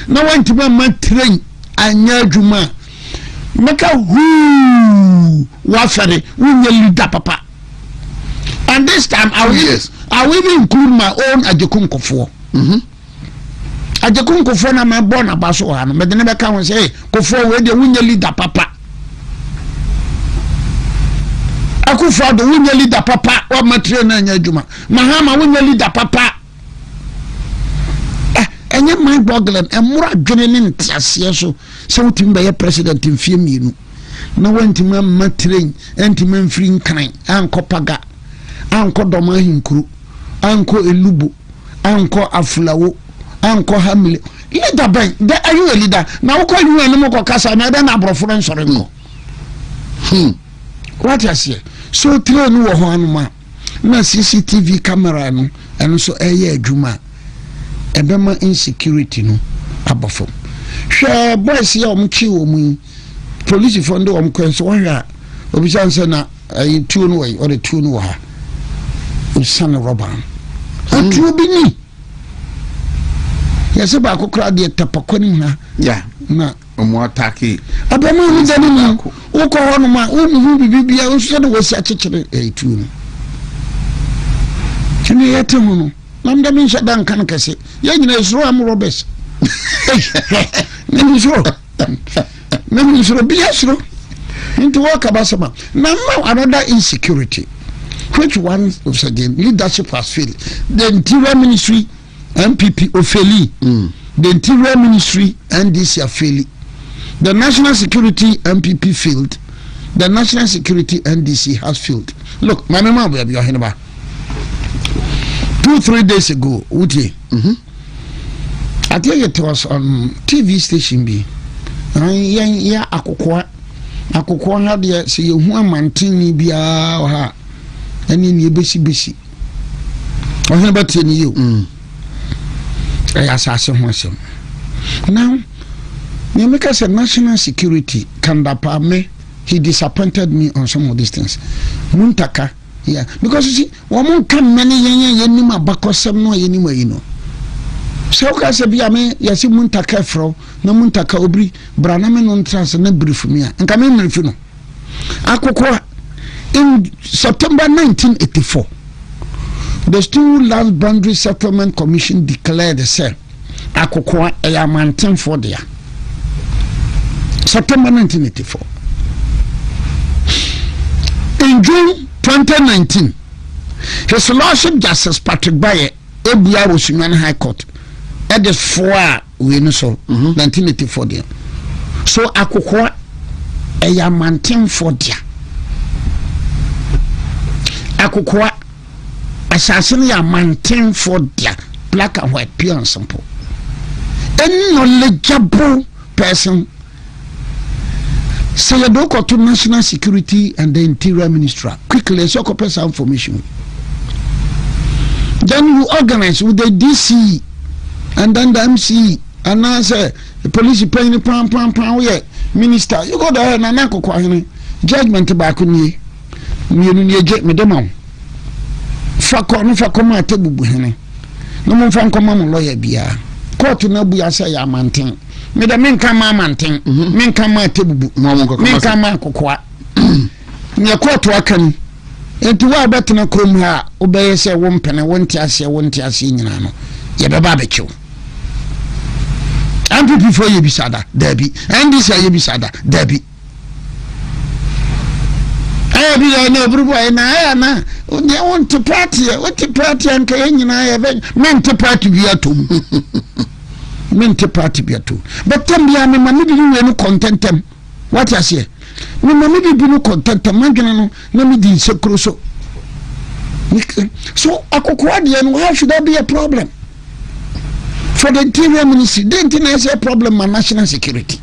A: na wanti ma train anya adwuma meka wafere wunya leader papa. And this time I will even include my own Ajekunkofoɔ. Ajekunkofoɔ na ma born abaso ha no me de ne beka won say kofoɔ we de wunya leader papa. Akufo do wunya leader papa wa ma train anya adwuma. Mahama wunya leader papa. Enye mind boggling emura adwene ne ntiase so se wotim be president mfie mienu na wantima ma train entima mfiri nkran anko paga anko doma hinkuru anko elubo anko afulawo anko hamle leader ben de ayu a leader na wo ko yu enu ko kasa na de na abrofo no nsore nko what you say so train wo ho anuma na CCTV camera no eno so eye adwuma ebema insecurity no abafom hwe boys ya omchi omu police fondo omkwenso wahwa obisanse na tuo no way or the tuo no ha usana roban atuo bi ni yase ba akokra de tapakoni na
B: ya
A: na
B: omo atake
A: abema ni dani na uko hono ma unu bibia unso de wasi akekere tuo no kini yete hono namda min shadan kan kase yanyina isro am robes nemi isro biasro into work abasama now another insecurity which one of the leadership has failed. The interior ministry MPP ofeli the interior ministry NDC are failing. The national security MPP failed. The national security NDC has failed. Look, my mama will be your 2-3 days ago, Uti. I think it was on TV station B. Yeah, akokwa had ya say you mantini bia or ha. And in your besi. Or about 10 you. I assassin myself. Now, you make us a national security kandapa me. He disappointed me on some of these things. Muntaka. Yeah, because you see, woman can many yenima bakosem no yenima you know. So kase bia me yesi muntaka fro na muntaka obri braname no trans na brief me a nka me mrifi no. Akokwa in September 1984 the Still Land Boundary Settlement Commission declared the same akokwa a mountain for there. September 1984. In June 2019, His Lordship Justice Patrick Baye Ebia was in High Court at the 4 we know so 1984 there. So akokwa eya mantin for dia akokwa asase no ya mantin for dia black and white pure and simple any knowledgeable person say you don't go to national security and the interior ministry quickly so copy some information then you organize with the DC and then the MC and now say the police paying pam yeah minister you go there na na kokwa hene judgment back ni je me dem am fa ko ma tebubu hene no mo fa nkoma mo lawyer bia court na bu ya say ya manten me da men kan ma manten men kan ma tebubu men kan ma kokwa ne court akan enti wa betena krom ha obeye se wo mpene wonti ase nyina no ye beba bekiw ampi before ye bisada dabi and this ye bisada dabi bi na obrubo na they want to party what the party and kan nyina ye men to party bi atom men to party bi atom but tambia me mama bi we no contentem what you say me mama bi no contentem manjana no na me di sekro so akokwa de no how should that be a problem for the interior ministry? The interior is a problem for national security.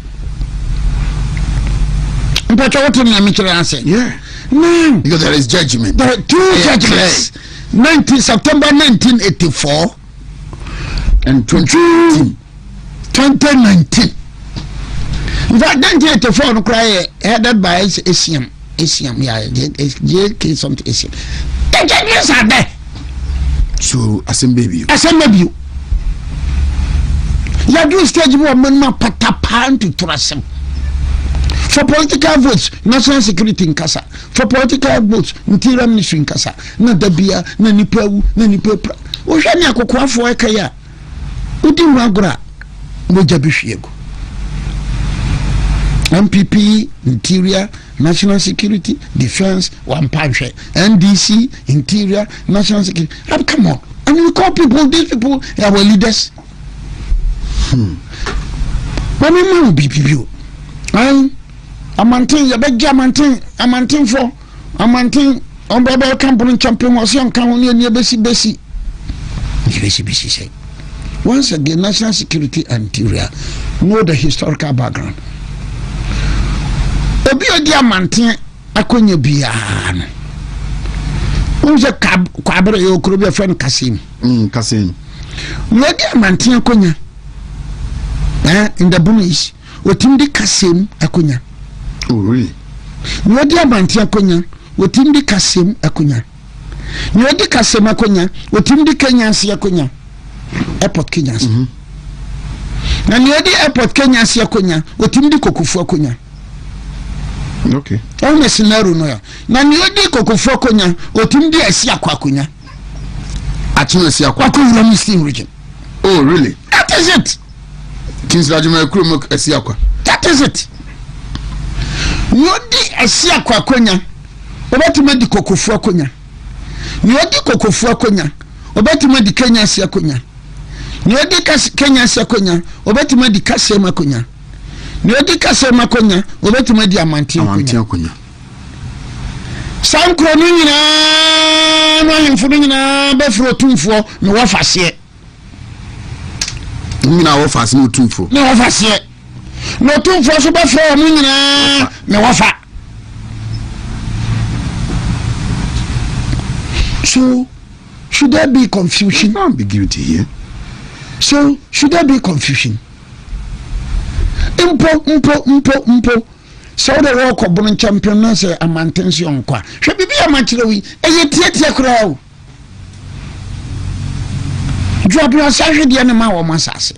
A: But what do you say? Yeah. No.
B: Because there is judgment.
A: There are two judgments. 19 September 1984
B: and 2019.
A: In fact, 1984 no cry headed by ACM, yeah, JK something ACM. The judgments are there.
B: So, assemble you.
A: You do stage more men patapan to trust him. For political votes, national security in Kasa. For political votes, interior ministry in Kasa. Na dabia, na nipewu, na nipepra. Oshani akokwa fo ekaya. Udi wagura moja bishiego. MPP, interior, national security, defense, one punch. NDC, interior, national security. Come on. And we call people, these people are our leaders. When we move BPU, I maintain your big I maintain for on Bible company champion was young county near Bessie. Say. Once again, national security and interior know the historical background. Obiri Yeboah akonye bian. Who's a Kwabre yo Kurubia friend Kasim.
B: Kasim.
A: Obiri Yeboah akonya. In the Bunis, what in the Kasim akonya.
B: Oh, really?
A: Obiri Yeboah akonya. What in the Kasim akonya. Obiri Kasim akonya. What in the Kenyans akonya. Airport Kenyans. Na Obiri Airport Kenyans akonya. What in the Kokufu akonya.
B: Okay.
A: On the scenario no. Na Obiri Kokufu akonya. What in the Asia akonya.
B: Actually, Asia
A: akonya Muslim region.
B: Oh, really?
A: That is it. That is it. Nyodi Asia akonya. Obatuma di Kokufu akonya. Nyodi Kokufu akonya. Obatuma di Kenya Asia akonya. Nyodi Kenya Asia akonya. Obatuma di Kasem akonya. Nyodi Kasem akonya. Obatuma di Amanti akonya. Sankro ni nyina no hemfo nyina befro tumfo me wafase.
B: Nyina wafase no tumfo.
A: Me wafase. No tumfo so befro mu nyina me wafa. So should there be confusion?
B: No ambiguity here.
A: So should there be confusion? Impo. So the work of Bonn champion say a mantension kwa. Should be a matchlowi. E tie kura o. Drop your salary the animal or masase.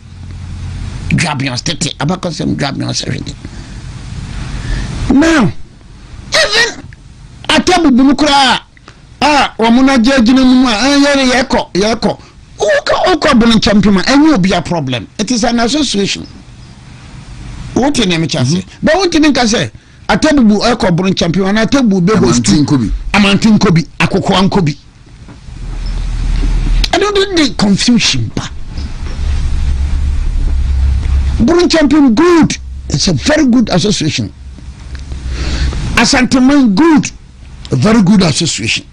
A: Drop your state abakosem drop your salary. Now, even atabu bunukura wamuna judge no mu yeko. Uko Bonn champion any will be a problem. It is an association. What you name chance? But what you think I say? Atabu eko Bonn champion and atabu be host Amantin Kobi akoko ankobi. I don't do the confusion pa. Bonn champion good. It's a very good association. Asanteman good, a very good association.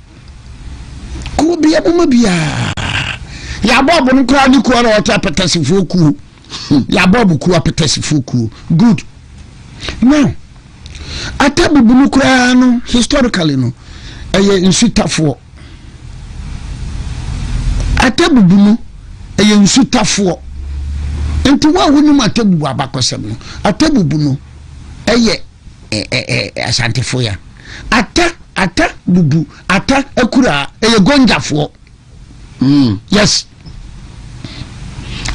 A: Could be a woman be a Yabob and Crowdy Quarter or Tapetasi Fuku. Yabob Kua Petesi Fuku. Good. Now, Atabu Bunukra, historically, no, a in Sutafo. Atabu Bunu, a in Sutafo. Into what would you Atabu Abacosem? Atabu Bunu, a ye. Asante foya ata bubu ata ekura gonja fo yes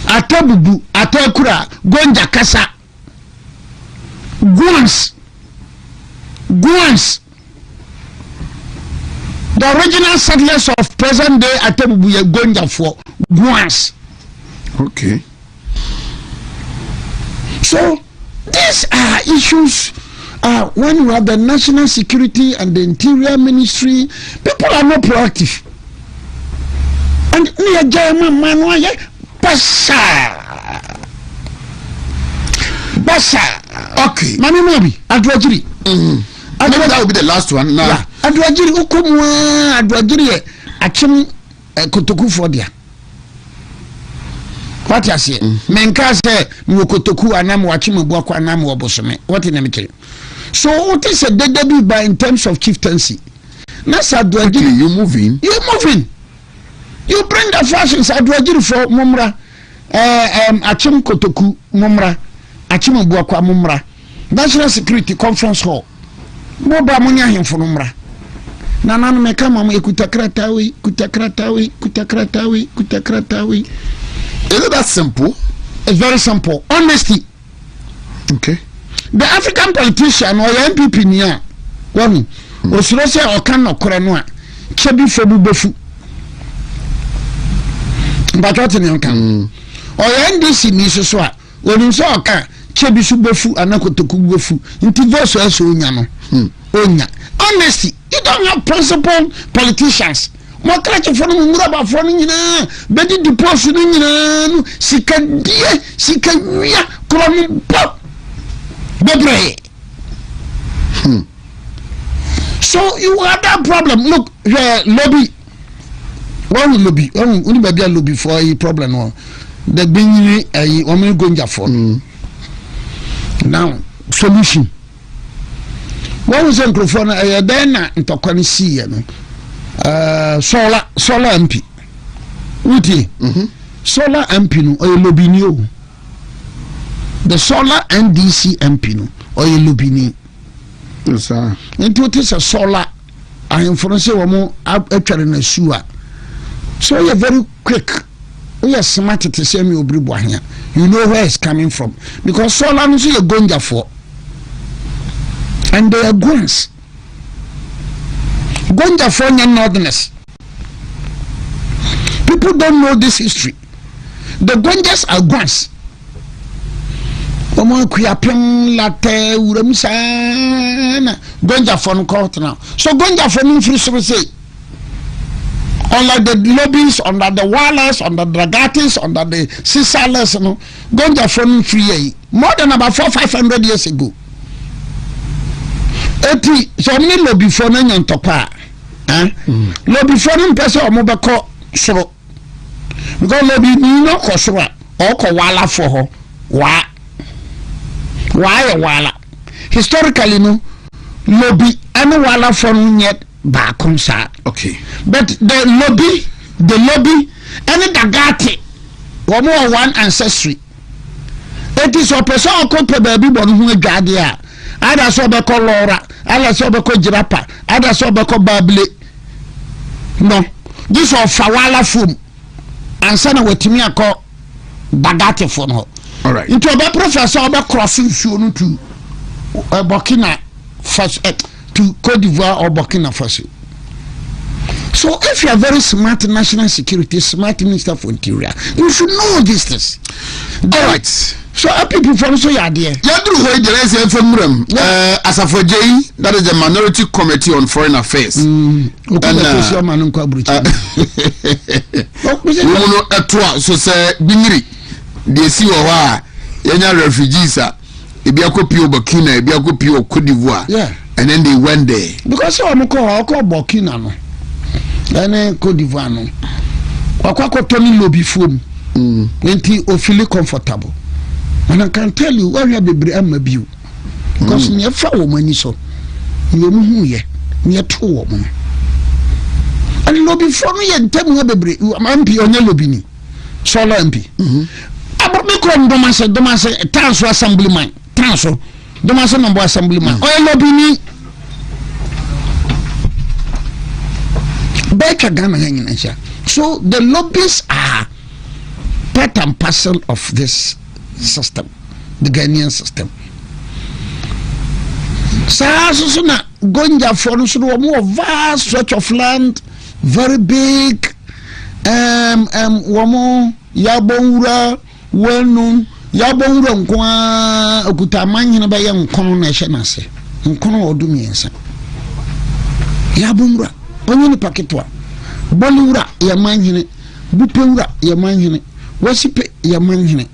A: ata bubu ata ekura gonja kasa guans the original settlers of present day ata bubu ye gonja fo guans.
B: Okay,
A: so these are issues. When you have the national security and the interior ministry, people are not proactive. And we are German man, Basa.
B: Okay.
A: Mami Mobi, Adwajiri.
B: Maybe that will be the last one. Now.
A: Yeah. Adwajiri, Ukumwa, Adwajiri, Achim Kotoku Fodia. What I say? Menka say, Mukotoku, Anam, Wachim, Boko, Anam, Wabosome. What in the so what is a debut by in terms of chieftaincy? Nasa Adwajiri,
B: you moving.
A: You bring the fashions Adwajiri for Mumra, Achim Kotoku, Mumra, Achim Boko, Mumra, National Security Conference Hall. Moba Munya him for Mumra. Nanano Mekama, Kutakratawi.
B: Is it that simple?
A: It's very simple. Honesty.
B: Okay.
A: The African politician or MPP niya, wani, osirose okano koranoa, chebi febu befu. But what ni onkan? Or NDC ni soswa, onimso okan chebi su befu anakotoku befu. Inti voice eso onya no. Onya. Honesty. You don't have principled politicians. Mo krache fo no mura ba fo no nyina, bedi depose no nyina no, sikawia krono pop. So you have that problem. Look, lobby. One lobby. Only maybe a lobby for a problem. No, the being a woman going for now solution. What was the microphone? Then into Quanisi, solar MP. Uti, solar MP no or lobby new. The solar NDC MP no or a lubini.
B: Yes, sir.
A: And it is a solar. I am for say woman actually in a sewer. So you're very quick. We are smart to say me Obiri Yeboah. You know where it's coming from. Because solar is a gonja for. And they are guns. Gonja for northerners. People don't know this history. The gonjas are guns. Omo kuyapem latte uramsana gonja phone court now. So gonja phone free say unlike the lobbies, under the wireless, under the dragatis, under the sisales, no gonja phone free more than about 400-500 years ago. Eti so many lobby phone nyon topa lobby phone person omo be ko soro because lobby ni no ko soro o ko wala for ho wa why wala historically no lobby and wala from yet back on sa
B: okay,
A: but the lobby and the dagati one more one ancestry. It is a person called baby born who gad ya either so be called Laura, either so be called Jirapa, either so be called Babli. No, this of Fawala Fum and son with me I call Dagati for no.
B: All right.
A: Into a professor about crossing to Burkina Faso to Cote d'Ivoire or Burkina Faso. So if you are very smart national security, smart minister for interior, you should know these things.
B: All right.
A: So people from so yeah there.
B: As for J, that is the Minority Committee on Foreign Affairs. So say Bingri. They see yenya refugees a ebi akopio Burkina ebi akopio Cote d'Ivoire And then they went there.
A: Because I'm called Burkina no. And Cote d'Ivoire no. Wakwa Tony lobby phone. Enti o feel comfortable. And I can tell you where you be am you. Because near fa woman so. You mu ye. Near two woman. And lobby for me and tell me bebre MP on your lobby ni. Solo MP. About me come Domase transfer assemblyman. Transfer. Domase number assemblyman. O lobby ni. Back Ghana hanging. So the lobbies are part and parcel of this system, the Ghanaian system. So na Gonja for no more vast stretch of land, very big. Wamo Yabongra, well known Yabongra nkwa okuta manhina ba ye nkono na ehye na se. Nkono odumiensa. Yabongra onye ni paketwa. Bolura ya manhine, Bupura ya manhine, Wasipe ya manhine.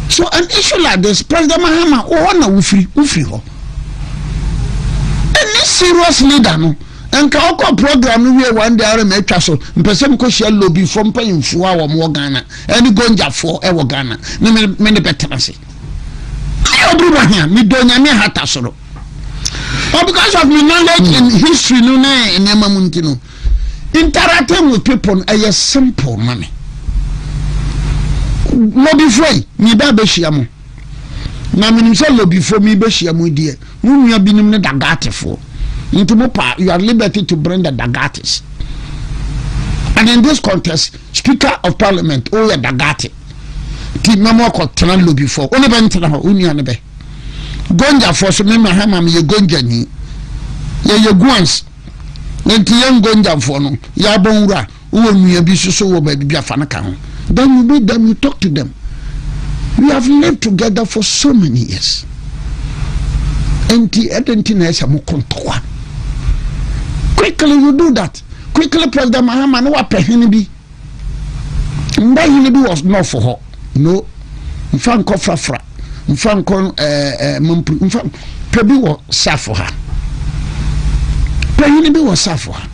A: So an issue like this, President Mahama, oh na ufri ho. Any serious leader no, and ka oko program we one day are metwa so, mpese mko share lobby from payinfo a wo mo Ghana, any gonja for e wo Ghana. Me ne better say. I obri ba hia, me do nyame hata soro. But because of my knowledge in history no na enema munti no. Interacting with people is simple money. Lobby for me ba shiamu. Na minim say lobby for me be shiamu die. Nua binim ne dagate for. Into mopa you are liberty to bring the dagates. And in this contest, Speaker of Parliament, oh ya dagate. Ti memo ko tena lobby for. Oni be ntena ho unia ne be. Gonja for so me Mahama me gonja ni. Ye guans. Nti yen gonja for no ya bonwura wo nua bi so wo ba bibia fa na ka ho. Then you meet them, you talk to them. We have lived together for so many years. Enti edenti na esa mo kontowa. Quickly you do that. Quickly President Mahama no wa pehini bi. Nda hini bi was not for her. No. Mfa nko frafra. Mfa nko mfa pebi wo sa for her. Pehini bi wo sa for her.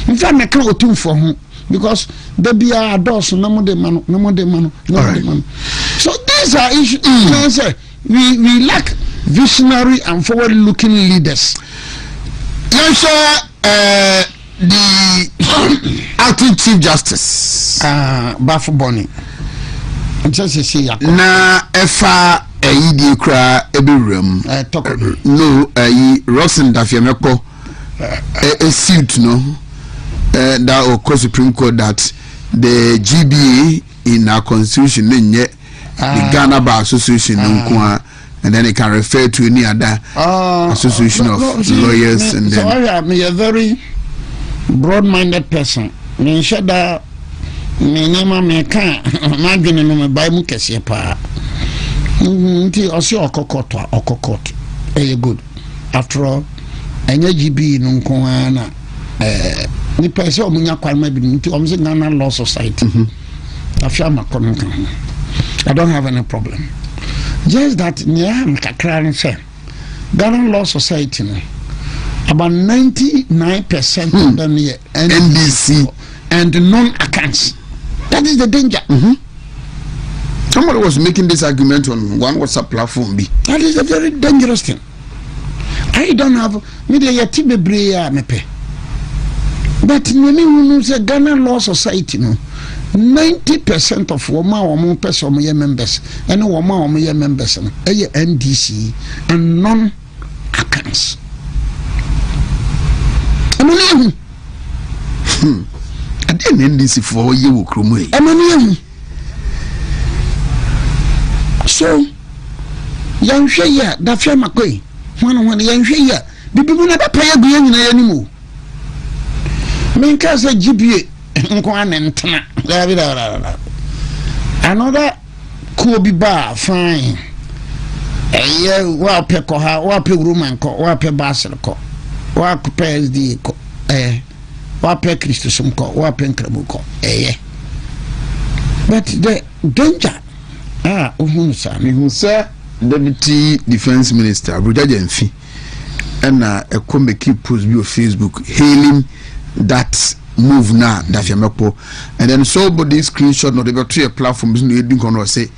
A: Mfa meka otum for ho because there be a doors no more de mano. So these are issues. We lack visionary and forward-looking leaders.
B: Yes, sir. The acting Chief Justice,
A: Bafo Boni.
B: Na efa di kra ebirum. No, Roxanne Dafiameko a suit no. That of Supreme Court that the GBA in our constitution the Ghana Bar Association and then it can refer to any other association of lawyers and then.
A: So I am a very broad-minded person. Me shada me nema me kan ma dwene no me bai mu kese pa. Nti osi okokot good. After all enya GBA no nko na ni pese omunya kwalma bi nti omze Ghana Law Society. Afia makono kan. I don't have any problem. Just that near kakran say Ghana Law Society no about 99% of them here
B: NDC
A: and non-accounts. That is the danger.
B: Somebody was making this argument on one WhatsApp platform.
A: That is a very dangerous thing. I don't have media yeti bebre mepe. But when say Ghana Law Society no 90% of woman person members and woman members NDC and non-accounts. I didn't NDC for you kromo. So yanhwe ya da fia makoi hwan yanhwe ya bibibu na da paya gu nyina animu. Minka say GBA nko anentena another cool be bar fine wa peko ha wa pe roman ko wa pe basel ko wa ko PSD ko wa pe Christosum ko wa pe nkramu ko but the danger
B: Deputy Defense Minister Bruja Jemfi and a comic post view Facebook hailing that move now that Yamepo, and then somebody screenshot not able to a platform is needing to say,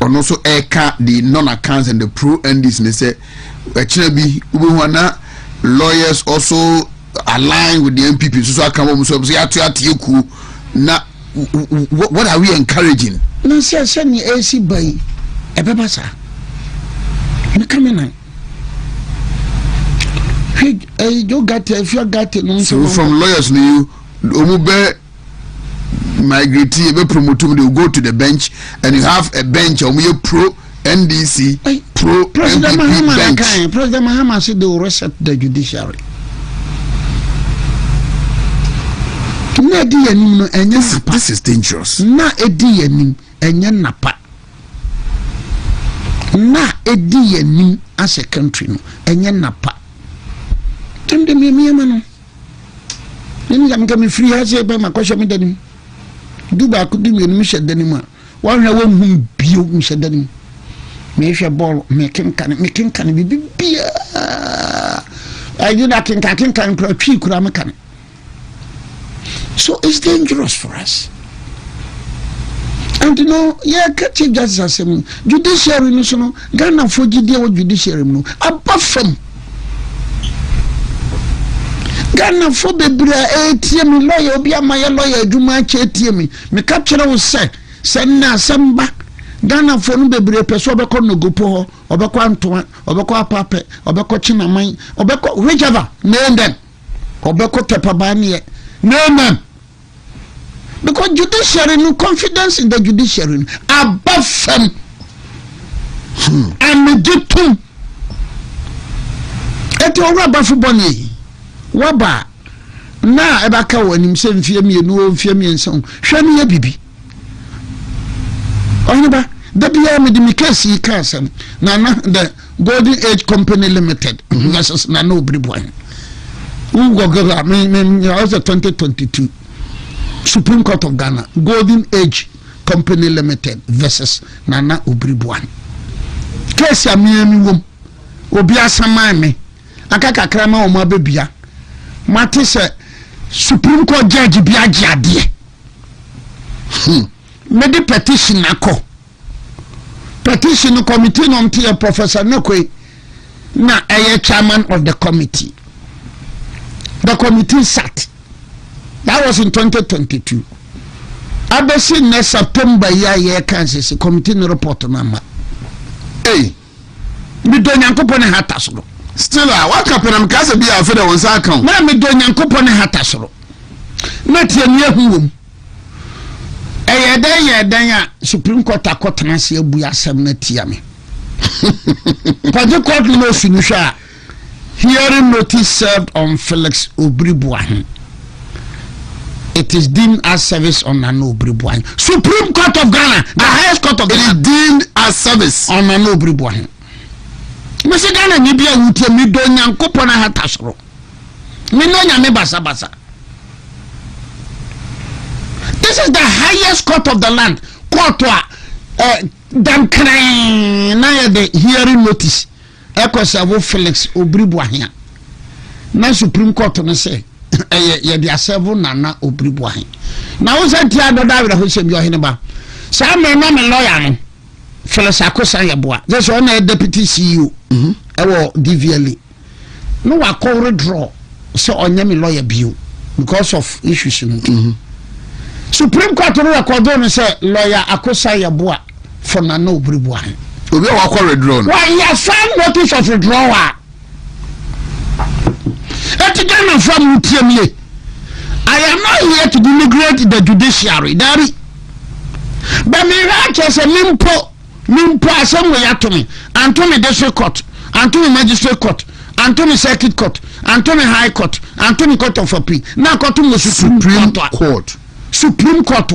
B: or also air the non-accounts and the pro and this, and they say, actually, we wanna lawyers also align with the MPP, so I come home, so now what are we encouraging?
A: No, send me AC by a babasa. You got if you got it.
B: So from lawyers, you migrate, be promoted, they go to the bench, and you have a bench on your pro NDC, pro
A: President
B: MPP bench.
A: President Mahama said they will reset the judiciary.
B: This is dangerous.
A: Na edi yanim enye napa. Na edi yanim as a country no enye napa. Temde me no. Ni jam ka me free ha se be makosho me danim. Duba ko di me hye danim a. Wa hwa wa hu bio me hye danim. Me hwe ball me kenkan bibia. Ayi na kenkan pro twi kura me kan. So it's dangerous for us. And you know, yeah, Chief Justice Assembly, judiciary no Ghana for judiciary no apart from Ghana for bebre ATM lawyer obi amaya lawyer adwuma che ATM me capture wo say na samba Ghana for no bebre peso obekọ no gopo ho obekọ antoa obekọ apape obekọ chinaman obekọ whichever name them obekọ tepabane name them. Because judiciary no confidence in the judiciary above them and get to et ora for boni waba na ebaka wanim se mfie mienu mfie mienson hwani ya bibi oniba da bia me de mikasi kasam na the Golden Age Company Limited versus na no Obiri Yeboah me also 2022 Supreme Court of Ghana, Golden Age Company Limited versus Nana Obiri Yeboah. Case ya miemi wom. Obi asama me. Akaka krama o mabebia. Mate se Supreme Court judge bi agiade. Me di petition akọ. Petition committee no mte Professor Nekwe na chairman of the committee. The committee sat. That was in 2022. Abesi next September year Kansas committee report number.
B: Hey,
A: me do nyankopon hata soro.
B: Still what kapena mkase bia afede wonsa account.
A: Na me do nyankopon hata soro. Na tie ne ahuwom. Eyedan ya Supreme Court akotena se abu asem na tia me. Kwaje court no finisha. Hearing notice served on Felix Obiri Yeboah. It is deemed as service on an Obiri Yeboah. Supreme Court of Ghana, the highest court of Ghana.
B: It is deemed as service
A: on an Obiri Yeboah. Mese Ghana ni bia wutie mi do nyankopon hata soro. Mi no nyame basa. This is the highest court of the land. Court dan kran na the hearing notice. Ekosavo Felix Obiri Yeboah. Na Supreme Court no say ye dia seven Nana Obiri Yeboah. Na wo say tia do da we ho sem yo hene ba. Sa me no me lawyer no. Felix Yeboah. That's one deputy CEO. Ewo DVLA. No wa call withdraw so onye me lawyer bio because of issues no. Supreme Court no record no say lawyer Yeboah for Nana Obiri Yeboah.
B: Obi wa call withdraw.
A: Why you sign notice of withdrawal? From I am not here to denigrate the judiciary. Daddy. But me right as a mimpo somewhere to me. Anthony District Court, Anthony Magistrate Court, Anthony Circuit Court, Anthony High Court, Anthony Court of Appeal. Now court to Supreme Court. Supreme Court.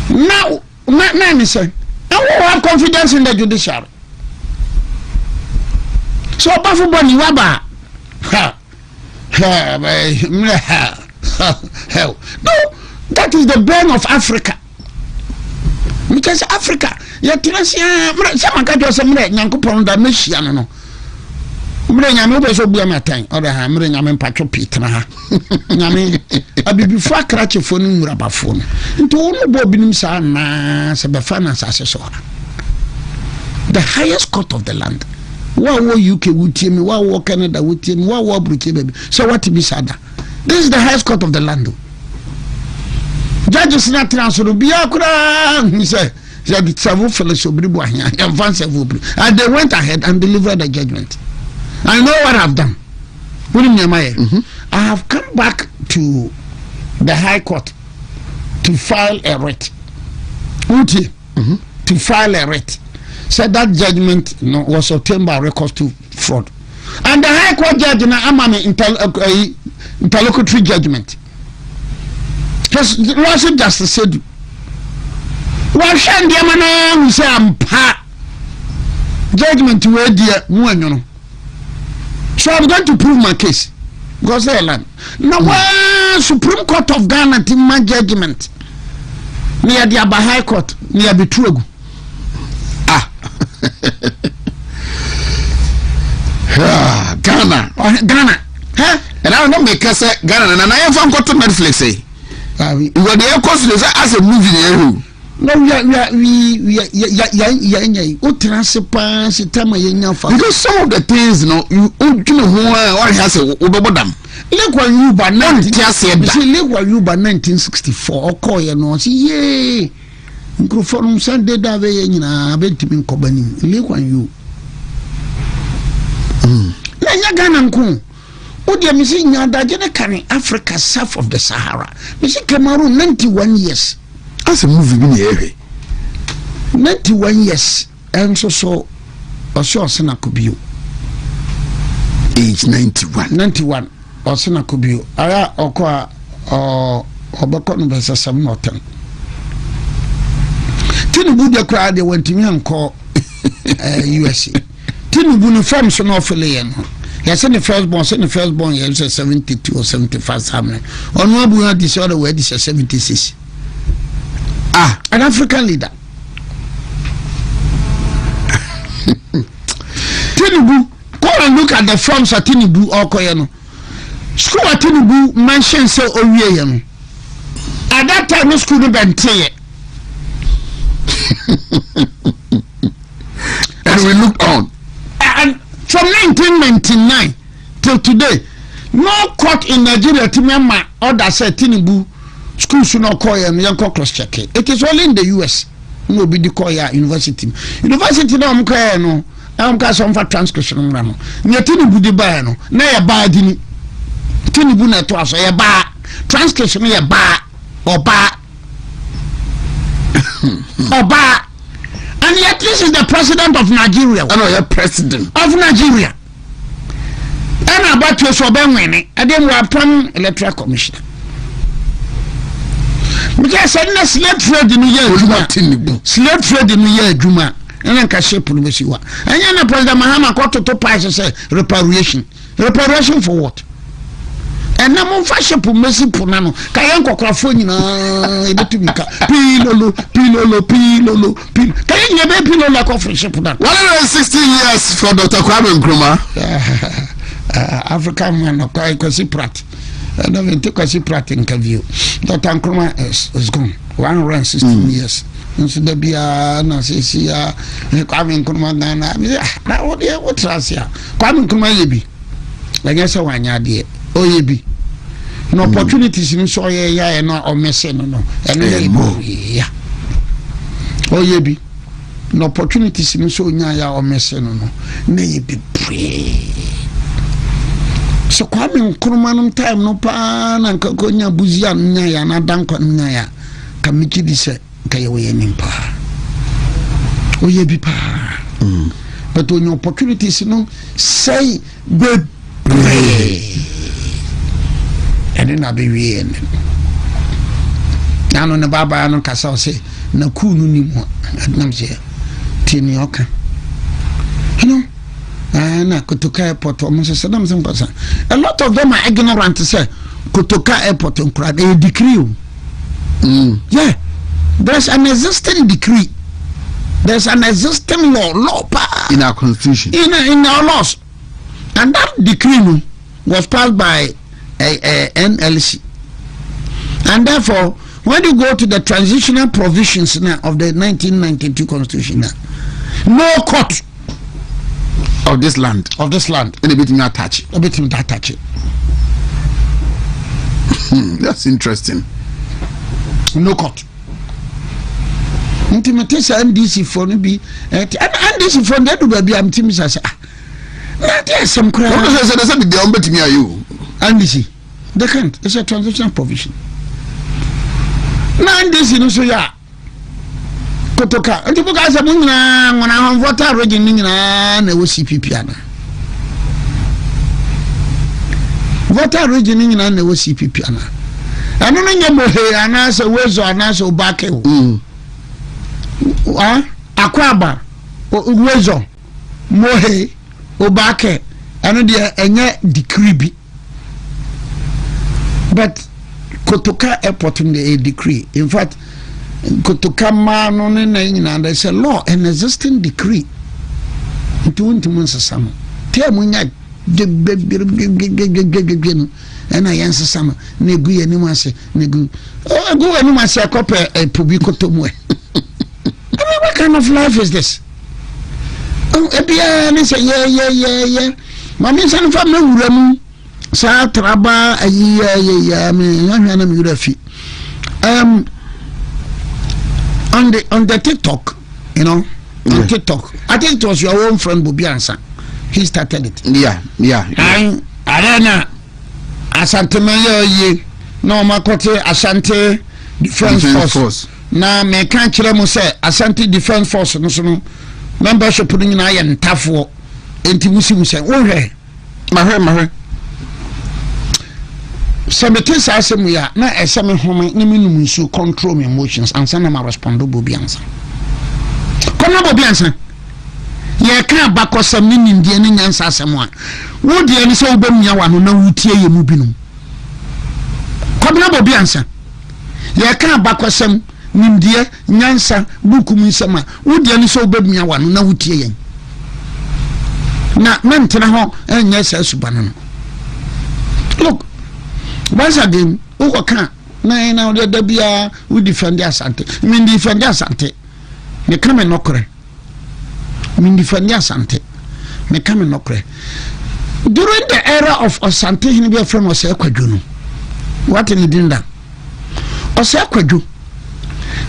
A: Now, man say, I have confidence in the judiciary. So bafu boni waba. No, that is the burn of Africa. Because Africa, ya tinasia, sama kajo se mre nyankopon da mehia no. mre nyame be so bua matan o de ha mre nyame mpatwo pitena ha nyame abibifo akrachefo no nwurabafo no nti wo no bo binim sa na se be finance assessor the highest court of the land wa UK wutie me wa Canada wutie me wa Bruke baby so what be sada this is the highest court of the land judges na transfer bia kura he said and they went ahead and delivered the judgment. I know what I've done. I have come back to the High Court to file a writ. To file a writ. Said that judgment was obtained by recourse to fraud. And the High Court judge na amame interlocutory judgment. Just Lordship Justice said Washan Diamana, we say I'm pa judgment to where dear one. So I'm going to prove my case. Because they land. Now, Supreme Court of Ghana to my judgment near the Abba High Court near Betrugu.
B: Ghana.
A: Huh?
B: And I don't make us Ghana, and I have got to Netflix. You got the air course as a movie.
A: No, we because
B: some of the things, you know what has a Ubodam.
A: Look what you by 1964 or call you know, see, yea, Microphone Sunday Dave, I bet to be Kobani. Look on you. Naganan, what you missing your Dajana Kani, Africa, south of the Sahara. Missing Cameroon, 91 years.
B: That's a movie in the area.
A: 91 years, and so Osana Kubio.
B: Age 91.
A: Osana Kubio. Aya Okwa or Bokon versus some Norton. Tinubu de crowd they went to me and call USA. Tinubu no firm so no affiliate. He said the firstborn, he said 72 or 75 something. On one we had this other way, this is 76. An African leader. Tinubu, go and look at the forms of Tinubu or Koyano. School at Tinubu mentions say Oyeyano. At that time, no school been here.
B: And we look on.
A: And from 1999 till today, no court in Nigeria to Myanmar order said Tinubu school should not call and young cross check it. It is only in the US. No be the call university. University no call no. I'm got some for transcription no. Ni Tinubu di ba no. Na ya ba di Tinubu na to aso ya ba. Transcription ya ba. Oba. Oba. And yet this is the president of Nigeria.
B: I know you're president
A: of Nigeria. And about to so ben winning. And then we appoint electoral commissioner. Because I said slave trade in the year slave trade in the year Juma. And then can shape Pulisiwa. And then President Mahama got to price say reparation. Reparation for what? And now mon fashion pour Messi pour nano. Kayan Kokrafoni na ebetumika. Pilolo. Kayan yebe pilolo coffee pour that.
B: 160 years for Dr. Kwame Nkrumah.
A: African man of Kwasi Pratt. I don't take Kwasi Pratt interview. Dr. Nkrumah is gone. 116 years. So there be na see Kwame Nkrumah na what trust here. Kwame Nkrumah yebi. I guess I want ya oyebi. No opportunities in so ya no o mese no. And yeah. Oyebi. No opportunities in so nya ya o mese no. Na yebi pray. So Kwame Nkrumah no time no pa na nkonya buzia nya ya na danko nya ya. Kamiki bi se kay we nimpa. Oyebi pa. But when opportunities no say be pray. And then I'll be real. Now, no, Baba, no, Cassell say, no, cool, no, I'm here. Tini Oka. You know, and I could to airport almost a lot of them are ignorant to say, Kotoka airport and crowd a decree. Yeah, there's an existing decree. There's an existing law in
B: our constitution.
A: In our laws. And that decree was passed by NLC. And therefore, when you go to the transitional provisions now of the 1992 Constitution, no court
B: of this land,
A: and a bit attach it.
B: That's interesting.
A: No court. Intimatesa NDC for no be NDC for that do be am timi say na there some crime.
B: What say the ombetimi are you?
A: NDC they can't. It's a transitional provision. Na NDC no so ya kotoka ntibuka say mu nyina ngona voter region nyina na wo CPP ana voter region nyina na wo CPP ana anu no nyemo he ana say wezo ana say obake o akwaba wezo mohe obake anu de enye decree bi but kotoka airport in the decree. In fact, kotoka man on and there's a law, an existing decree. Into Sasama. Tell me that and I answer some negu and you say negu. Oh, go and you say a copy a publico to me. What kind of life is this? Oh, and say, yeah. Mammy, son from the sa traba ayi me yana mi rafi on the TikTok, you know, on TikTok, I think it was your own friend Bubiansa. He started it.
B: Yeah.
A: And arena asante mayo ye no makote asante defense force na me kan kire mo say asante defense force no so no membership ni na ye ntafo enti musi say wo hwe mahwe Sabete asem ya na eseme home ni minum nsu control my emotions and send my responsible Bobiansa. Kono Bobiansa. Ye kan bakosam ni nimdie ni nyansa asem a. Wo de ni se obamia wa no na wutie ye mu binum. Kono Bobiansa. Ye kan bakosam nimdie nyansa bukum nsem a. Wo de ni se obamia wa no na wutie ye. Na mentena ho enye se subana no. Look, once again, who can now the Dabia who defend the Asante. I mean, defend the Asante. Me come and knock. Defend the Asante. Me come and knock. During the era of Asante, he be a friend of Sequajuno. What in the dinner? Or Sequaju.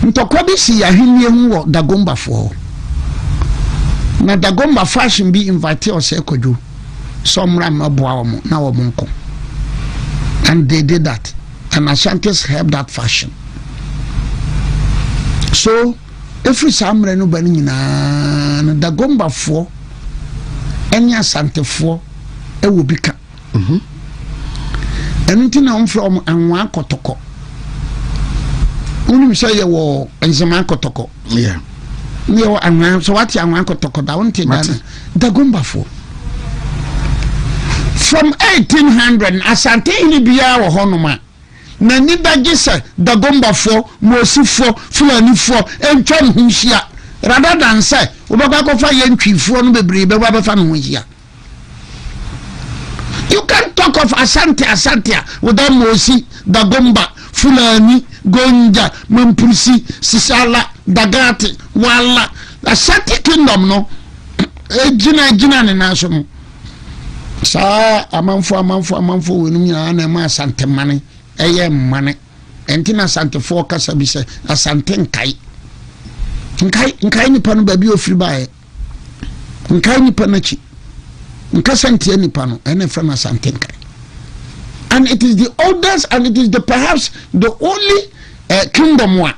A: Ntokwabi si ya hini wo Dagomba for. Na Dagomba fashion be invited or Sequaju. Some ram aboa na wo monko. And they did that. And Ashantis helped that fashion. So, every summer, nobody na the Gomba for any Asante for it will become. Anything I'm from and one kotoko. Only say you were and some kotoko.
B: Yeah.
A: You and so what you want kotoko down to the Gomba for. From 1800 Asante ni biya wo honoma na ni daje se Dagomba fo Mosi fo Fulani fo entwa nhia rather than say obaka ko fa ye ntwifo no bebre be ba fa no hia. You can talk of Asante without Mosi, Dagomba, Fulani, Gonja, Mampursi, Sisala, Dagati, Wala. Asante kingdom no gina ne national. Sa amanfo wonu nyina na ma Asante mane eye mane entina Asante fo kasa bi se Asante nkai nipa no ba bi ofiri bae nkai nipa nachi nkasante nipa no ene fra na Asante nkai. And it is the oldest and it is the perhaps the only kingdom one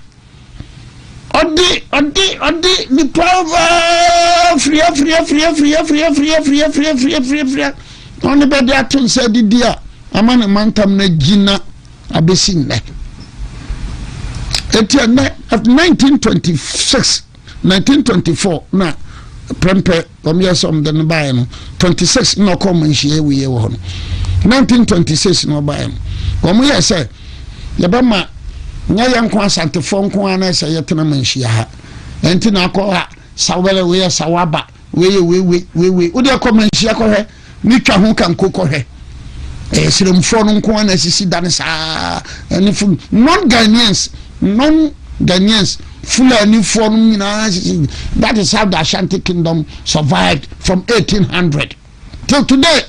A: odi nipa free only be there to say the dear amana mantam na gina abesin ne etienne of 1924 na prempe omya som de buy no 26 no come nhie we wo no 1926 no buy no komo ye say ye ba ma nya yanko Asante fo nko ana say ye tena manhia ha enti na akọ ha sawele we sawaba we wo de come manhia ko he ni twa ho kan kokɔ hwɛ siremfo no nko na sisi dan saa any full non-Ghanaians Fulani for that is how the Ashanti Kingdom survived from 1800 till today.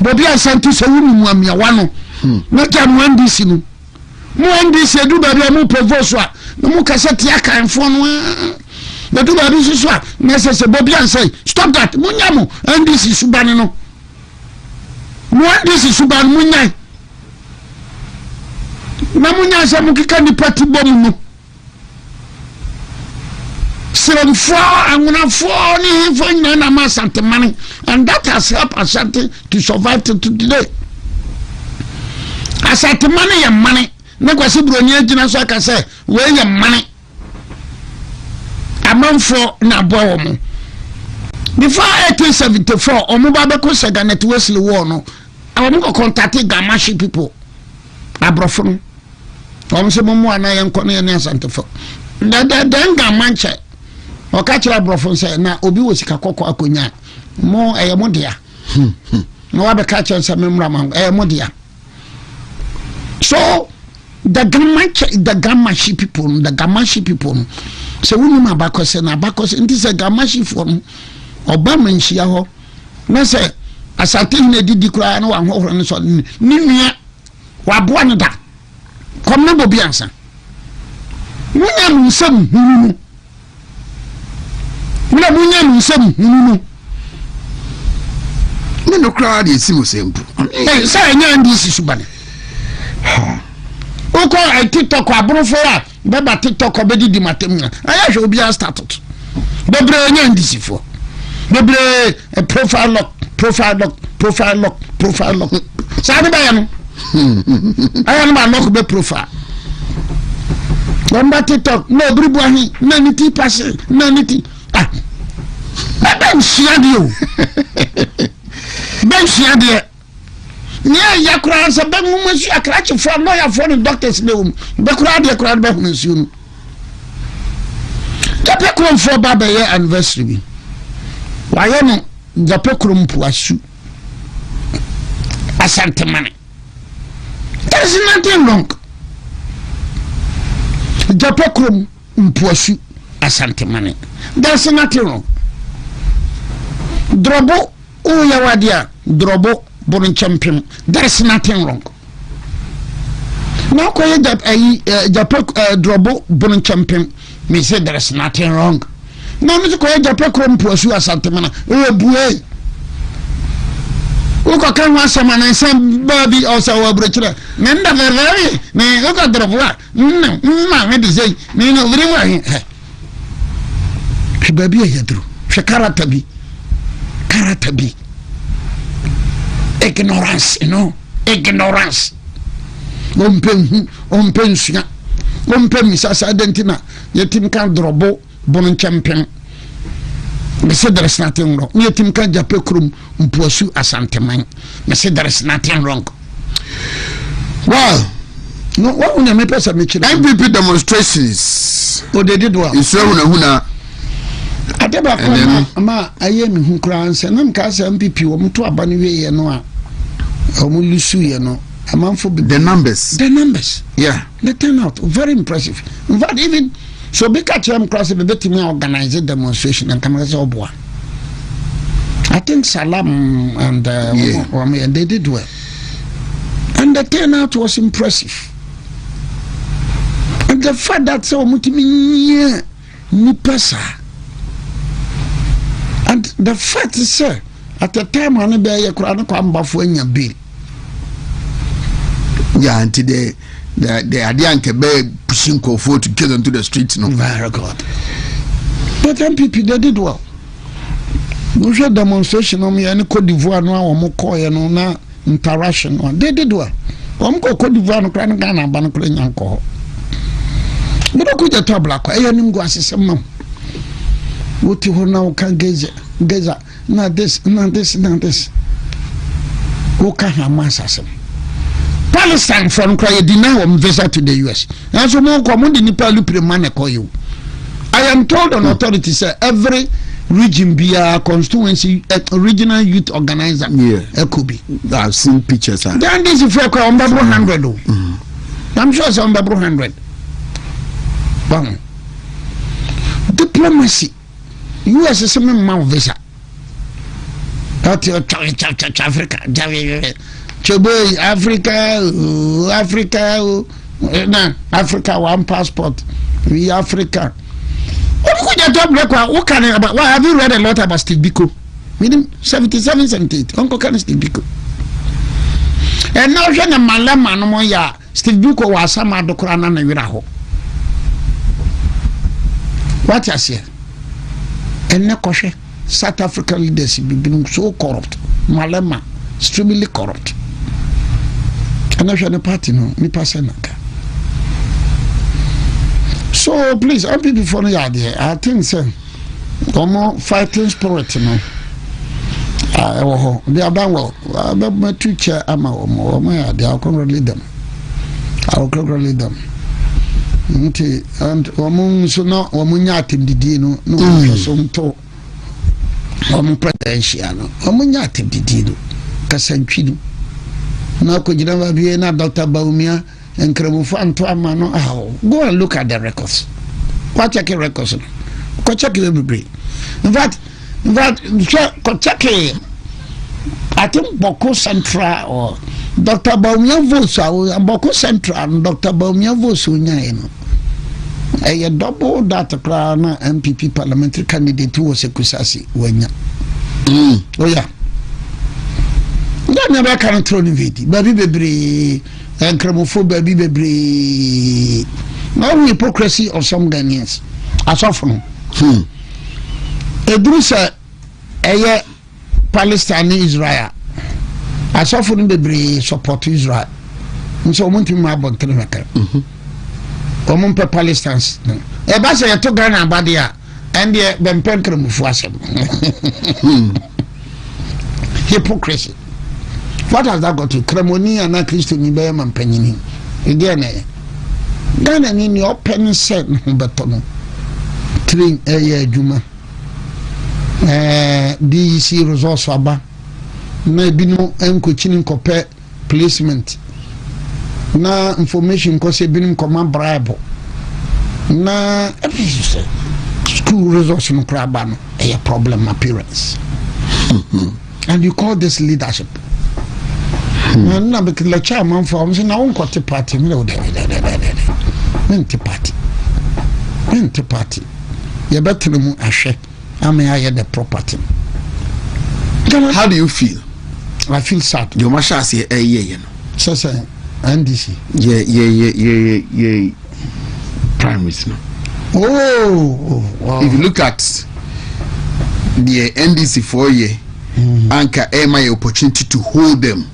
A: Bobi Asante so wuni mu amia wano na ta mu NDC no mu NDC du ba bia mu provoso a na mu kasa tia kanfo no na du ba bi so a na se Bobi Asante stop that mu nya mu NDC subane no mu NDC subane mu nya na munya sa mukika ni party bom no seremfo angunafo ni fo nyana ma Asante money, and that has helped Asante to survive till today. Asante money ya money na kwasi broni agina so aka say we ya money amanfo na bowo mo before 1874 omo ba be ko Seganet Wesley war no awomo ko contact Gamashi people abrofo no se momo ana yen kono yen Asante fo den Gamanche o ka kira abrofo se na obi wo sika kokko akonya mo mo dia no wa be ka kira se memra man mo dia. So the Gamashi people so we know abakose na abakose nti se Gamashi for Obama nshia ho na se Asante na didi kura na wa hohoro ne so ni nua wa boa ne da kom na Bobi ansa munya nsam hunu na munya nsam hunu
B: ne no kura de simu sempu
A: say nya ndi sisubane oko ai TikTok abrofo a beba TikTok obedi di matem aya hwe obi a started bebre nya ndi sifo bebre profile lock sa de ba ya no aya no ma lock be profile number TikTok no bribu ahi na ni ti passe na ni ti ben shiadio ni ya kura sa ben mu masu akrachi for no ya for doctors ne um be kura de kura be hunu su nu jape krum for baba year anniversary bi wa ye no jape krum puasu Asante money. There is nothing wrong. Jape krum puasu Asante money. There is nothing wrong. Drobo o ya wadia drobo bon champion. There is nothing wrong. Now koye jape drobo bon champion. Me say there is nothing wrong. Now me koye jape krum puasu Asante money. O buwe. Uko kan wa samana sem baby o sa wa brochira. Nenda very me uko drobo wa. Ma me say me no very wa. Baby ya dro. Karata bi. Ignorance, you know. Ignorance. Ompensuya. Misasa dentina. Yetim kan drobo bon champion. Me say there is nothing wrong. Yetim kan jape krum mpuasu Asante man. Me say there is nothing wrong.
B: Well,
A: no, what when me pesa me chira.
B: MPP demonstrations.
A: Oh, they did well.
B: It's huna.
A: Adeba ama aye mi hu kra anse nam ka sa MPP wo mto aba ne we ye no a omu lusu ye no amanfo
B: the numbers
A: yeah, the turnout very impressive. In fact, even so be catch them cross be betimi organize demonstration and come say oboa. I think Salam and and they did well, and the turnout was impressive, and the fact that so mutimi ni pesa. And the fact is, sir, at the time when they were come for any bill.
B: Yeah, until the idea can be pushing for to get onto the streets. No,
A: very good. But MPP they did well. No demonstration on me and Cote d'Ivoire no or Mokoya no na interaction one. They did well. Cote d'Ivoire no crying Ghana ban alcohol. But I could tell black. I am going to say, Mom. What you now can gaze na this. Who can have massasm? Palestine from cry deny visa to the US. And so more common in Nepal man call you. I am told on authority say every region bia constituency regional youth organizer. It could be.
B: I've seen pictures.
A: Then this is for 100. I'm sure it's 100. Bang. Diplomacy. US is a man visa. That's your Africa. Africa one passport. We Africa. What can about? Why have you read a lot about Steve Biko? Meaning 77, 78. Uncle can Steve Biko. And now you're a malama no more. Steve Biko was some of the Koran and Viraho. What I say? And Nakoshe, South African leaders have been so corrupt. Malema, extremely corrupt. And now you're a party, no, me personaka. So please, all people for the idea. I think so. More fighting spirit, you know. They are done well. My teacher, I'm a they are congratulate them. I'll congratulate them. And so now, Omunyatim Didino, no, some talk. Prudential, Omunyatim Didino, Casanchino. Now could you never be a Dr. Bawumia and Kremufan to a man? Go and look at the records. What check your records? Go check your every. In fact, check it. I think Boko Central or Dr. Bawumia Vosa, Boko Central and Dr. Bawumia Vosa, a double data crown MPP parliamentary candidate who was a Kusasi when ya. Oh, yeah. That never can throw the video. Baby and Cremofo baby. No hypocrisy of some Ghanaians. As often. Edrusa a Palestine Israel. As often baby support Israel. And so want to my about Tremaka. Omumpe Palestinians. A basa to Ghana Badia and the Bempen Cremofo. Hypocrisy. What has that got to Cremoni and not Christo Nibem and Penny? Again, Ghana in your penny set, Batono. Train a year Juma. DEC resource Waba. Maybe no coaching compare placement. Na information cause a binim command bribe. Na school resource no crabano. A problem appearance. And you call this leadership. Na because the chairman for me na won kote party me no mente party ye better mu ahwe ame aye the property.
B: How do you feel?
A: I feel sad.
B: Your masha say no
A: so NDC
B: primaries no.
A: Wow.
B: If you look at the NDC 4 year Anchor my opportunity to hold them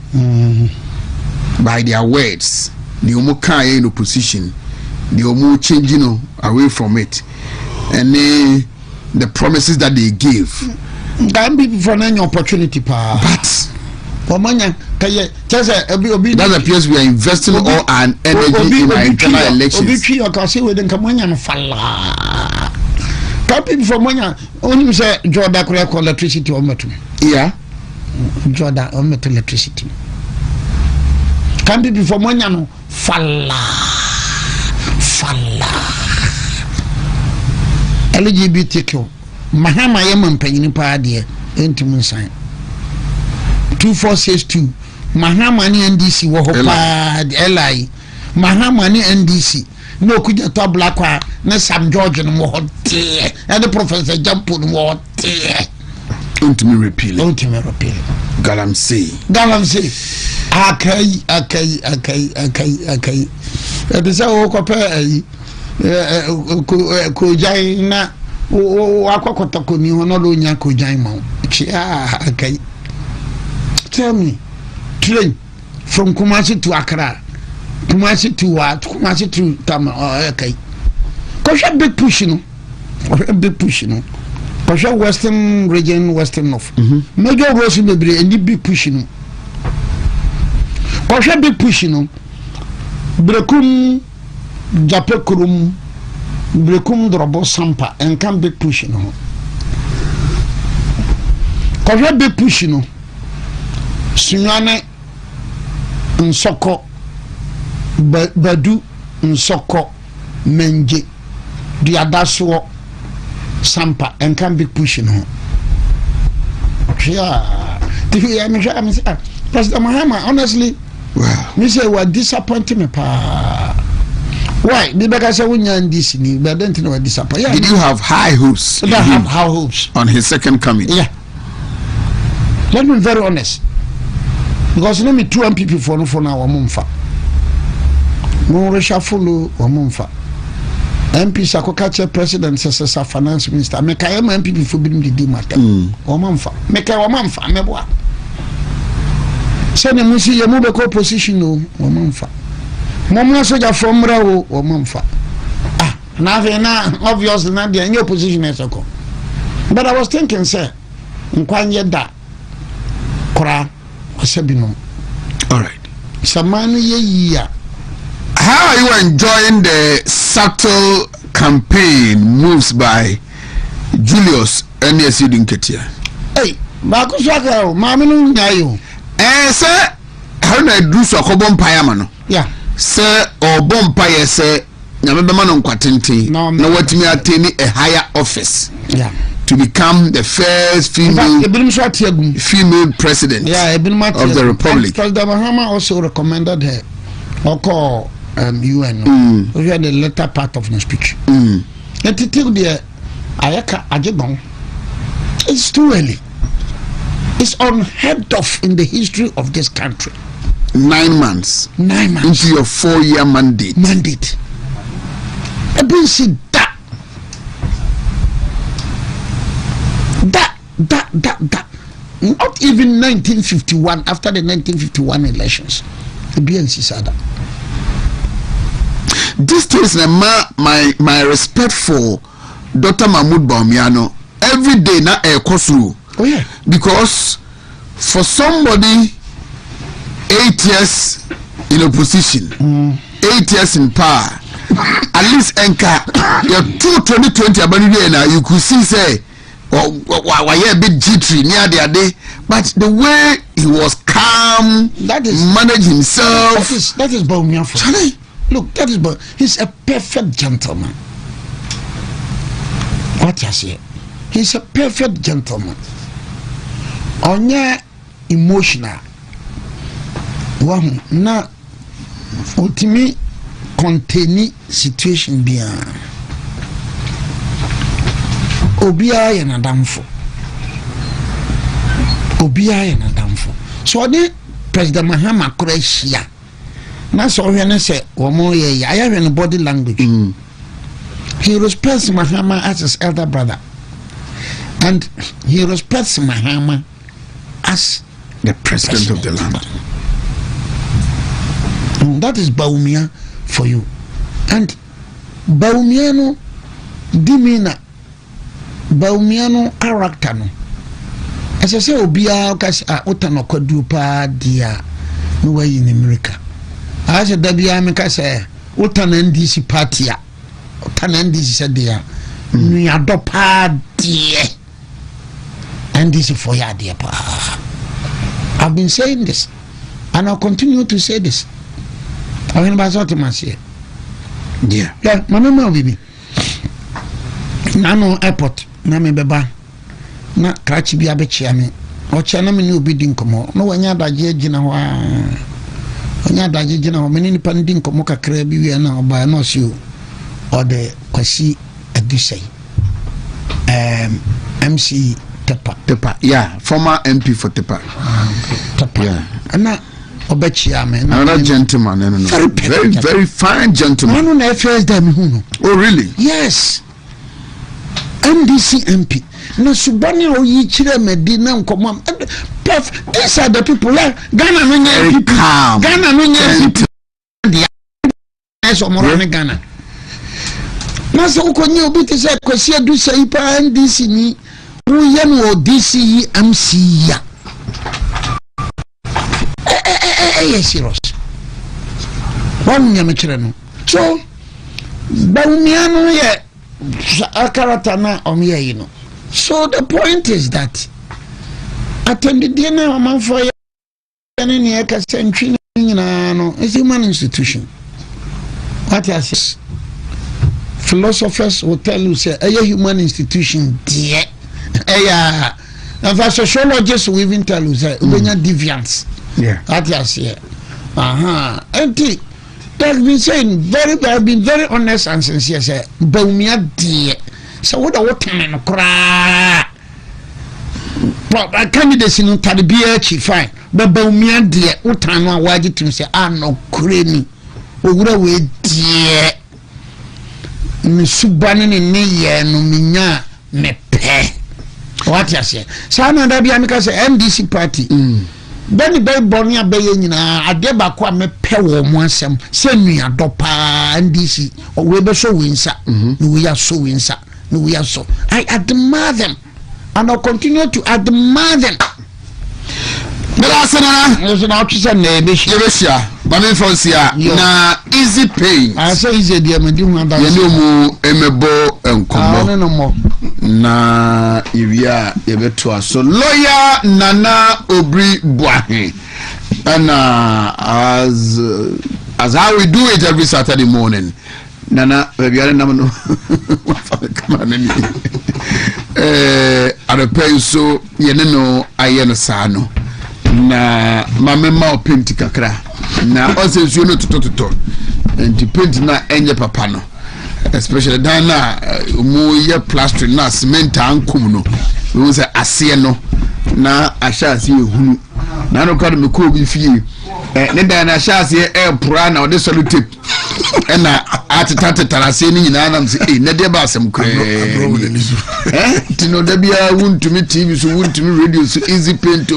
B: by their words. The omo can in opposition, the omo changing away from it, and the promises that they give.
A: Can be for any opportunity, but that
B: appears we are investing all our energy in our internal elections.
A: People from Monya only say Jordan call electricity or metal.
B: Yeah.
A: Jordan or metal electricity. Can people from Monya no falla. LGBTQ. Mahama Yaman Penny Padia intimate sign. 2462. Mahama ni NDC Wahopa LI. Mahama ni NDC. No could you talk black na Sam George and what and the professor jump on what
B: ultimate repeal.
A: Galamsey. Okay. It is a wokope Kojaina Wakotokuni or not Onya Kojaima. Okay. Tell me, train from Kumasi to Accra. Kumasi to what? Kumasi to Tama. Okay. Cause a big push, Cause Western region, Western North. Major Rose in the and the big push, Cause a big push, Brekum Japekurum Brekum Drobo Sampa and can big push, Kɔhwɛ big push no Sunyane Nsoko Badu Nsoko Menje Diadaso Sampa and can be pushing home. Yeah, President Mahama, honestly,
B: wow,
A: me say what disappointing me pa. Why? Because I wouldn't this but I don't know what disappoint.
B: Did you have high hopes?
A: I have high hopes
B: on his second coming.
A: Yeah. Let me be very honest. Because let me 2 MPP for now Wamumfa. No reshuffle Wamumfa. MP Sakokache President says Finance Minister. Make I am MPP for being the matter. Wamamfa. Make I Wamamfa. Meboa. Send him see your mobile position. No Wamamfa. Mama soldier from Rawo Wamamfa. Now obviously not the new position as a co. But I was thinking, sir, in Kwanye da Kora Sabino.
B: All right.
A: Samani ye.
B: How are you enjoying the subtle campaign moves by Julius NSU Dinketia?
A: Hey, Bakusaka, Maminu Nayo.
B: Sir, how do I do so? Cobom Payamano.
A: Yeah.
B: Sir, or Bompire, sir, Yamaman Quatinti. No, what me attain a higher office.
A: Yeah.
B: To become the first female president of the Republic.
A: President Mahama also recommended her or call UN. We had the latter part of the speech. And to tell the Ayaka Ajibong, it's too early. It's unheard of in the history of this country.
B: 9 months.
A: 9 months.
B: Into your 4-year mandate.
A: I've been see that. Not even 1951, after the 1951 elections. The BNC said that.
B: This is my respect for Dr. Mahmoud Bawumia. Every day na kosu.
A: Oh yeah.
B: Because for somebody 8 years in opposition, 8 years in power, at least enka your 2020 abani you could see say why a bit jittery near the day, but the way he was calm,
A: that is
B: manage himself.
A: That is Bawumia for Charlie. Look, that is he's a perfect gentleman. What you say? He's a perfect gentleman. Onya emotional. Wahu na ultimate containing situation beyond. Obia ye na damfo. So the President Mahama Croatia. Na so hwe say omo ye aya body language. He respects Mahama as his elder brother. And he respects Mahama as
B: the president of the land.
A: That is Bawumia for you. And Bawumia no demeanor, Bawumia no character no. As I say, Obia kasi utano kwadu pa dia no way in America. As a Dabia me kasi utano NDC party ya, utano NDC said dia ni adopa dia NDC for ya dia pa. I've been saying this, and I'll continue to say this. I mean, by what I say.
B: Yeah.
A: Yeah, my mama baby. Nano airport, Nami Beba. Na Krachi be a bitch, I mean. Or China, me new bidding come. No one yard I jina wa. When yard I jina, many pending Komoka Krabi and now by no you or the Kwasi Adusei. MC Tepa.
B: Yeah, former MP for Tepa.
A: Tepa.
B: Yeah.
A: And now.
B: Another gentleman, very fine gentleman. Oh, really?
A: Yes. MDC MP. No subani o yi chire medina nkomo. These are the people. Ghana no nya people. Ghana no nya people. Yes, omorane Ghana. Na so ukonye obi te say kwesi adu sei pa NDC ni. Wo ye no DC MC ya. Serious. One yamechireno. So Bawumia no ye a character na omiya you know. So the point is that attended dinner among for any century no it's human institution. What is philosophers will tell you say a human institution dear and for sociologists will even tell you say deviance. What is here? And they have been saying very honest and sincere say Bawumia dear. So what are what time cry? But candidates in Tadibia fine. But Bawumia dear, what time I wanted to say no cranny. Owura we dear me subane ne ye no minya me pe what you say sana da bia me ka say NDC party bani bay boni abaye nyina ade ba kwa me pe wo mo asem se nua dopa NDC we be so winsa we are so winsa we are so I admire them and I continue to admire them. There's an option Bami Fonsia na easy pain. I say easy dear me do remember.
B: You know emebo enkomo. Na ivia yebeto so lawyer Nana Obiri Yeboah. And as how we do it every Saturday morning. Nana baby I no come on arepe so yeneno ayeno sano. Na mamema openti kakra na osensuo no totototo enti paint na enye papa no especially dan na mu ye plaster na cement ankum no we say ase no na ahya ase ehunu na no kwado me ko bi fie ne dan na ahya ase pura na ode solu tape na atata ase ni nyina na mse ne de ba asem kra tino da bia wuntumi TV so wuntumi radio so easy paint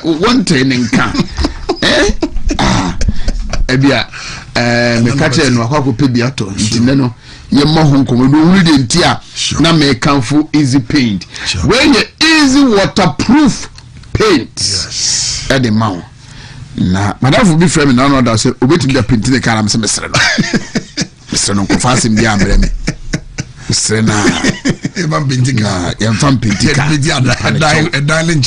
B: one training can ebia me kache no akwa pe bia to ntine no ye mo ho nkomo do wuri de ntia na me kanfo easy paint when you easy waterproof paint at the mount na madam bi frame na no da say obetimi da paint ne kan am say mesre no ko fasi mbi ambre me mesre na e ban paint ka e fan paint ka e darling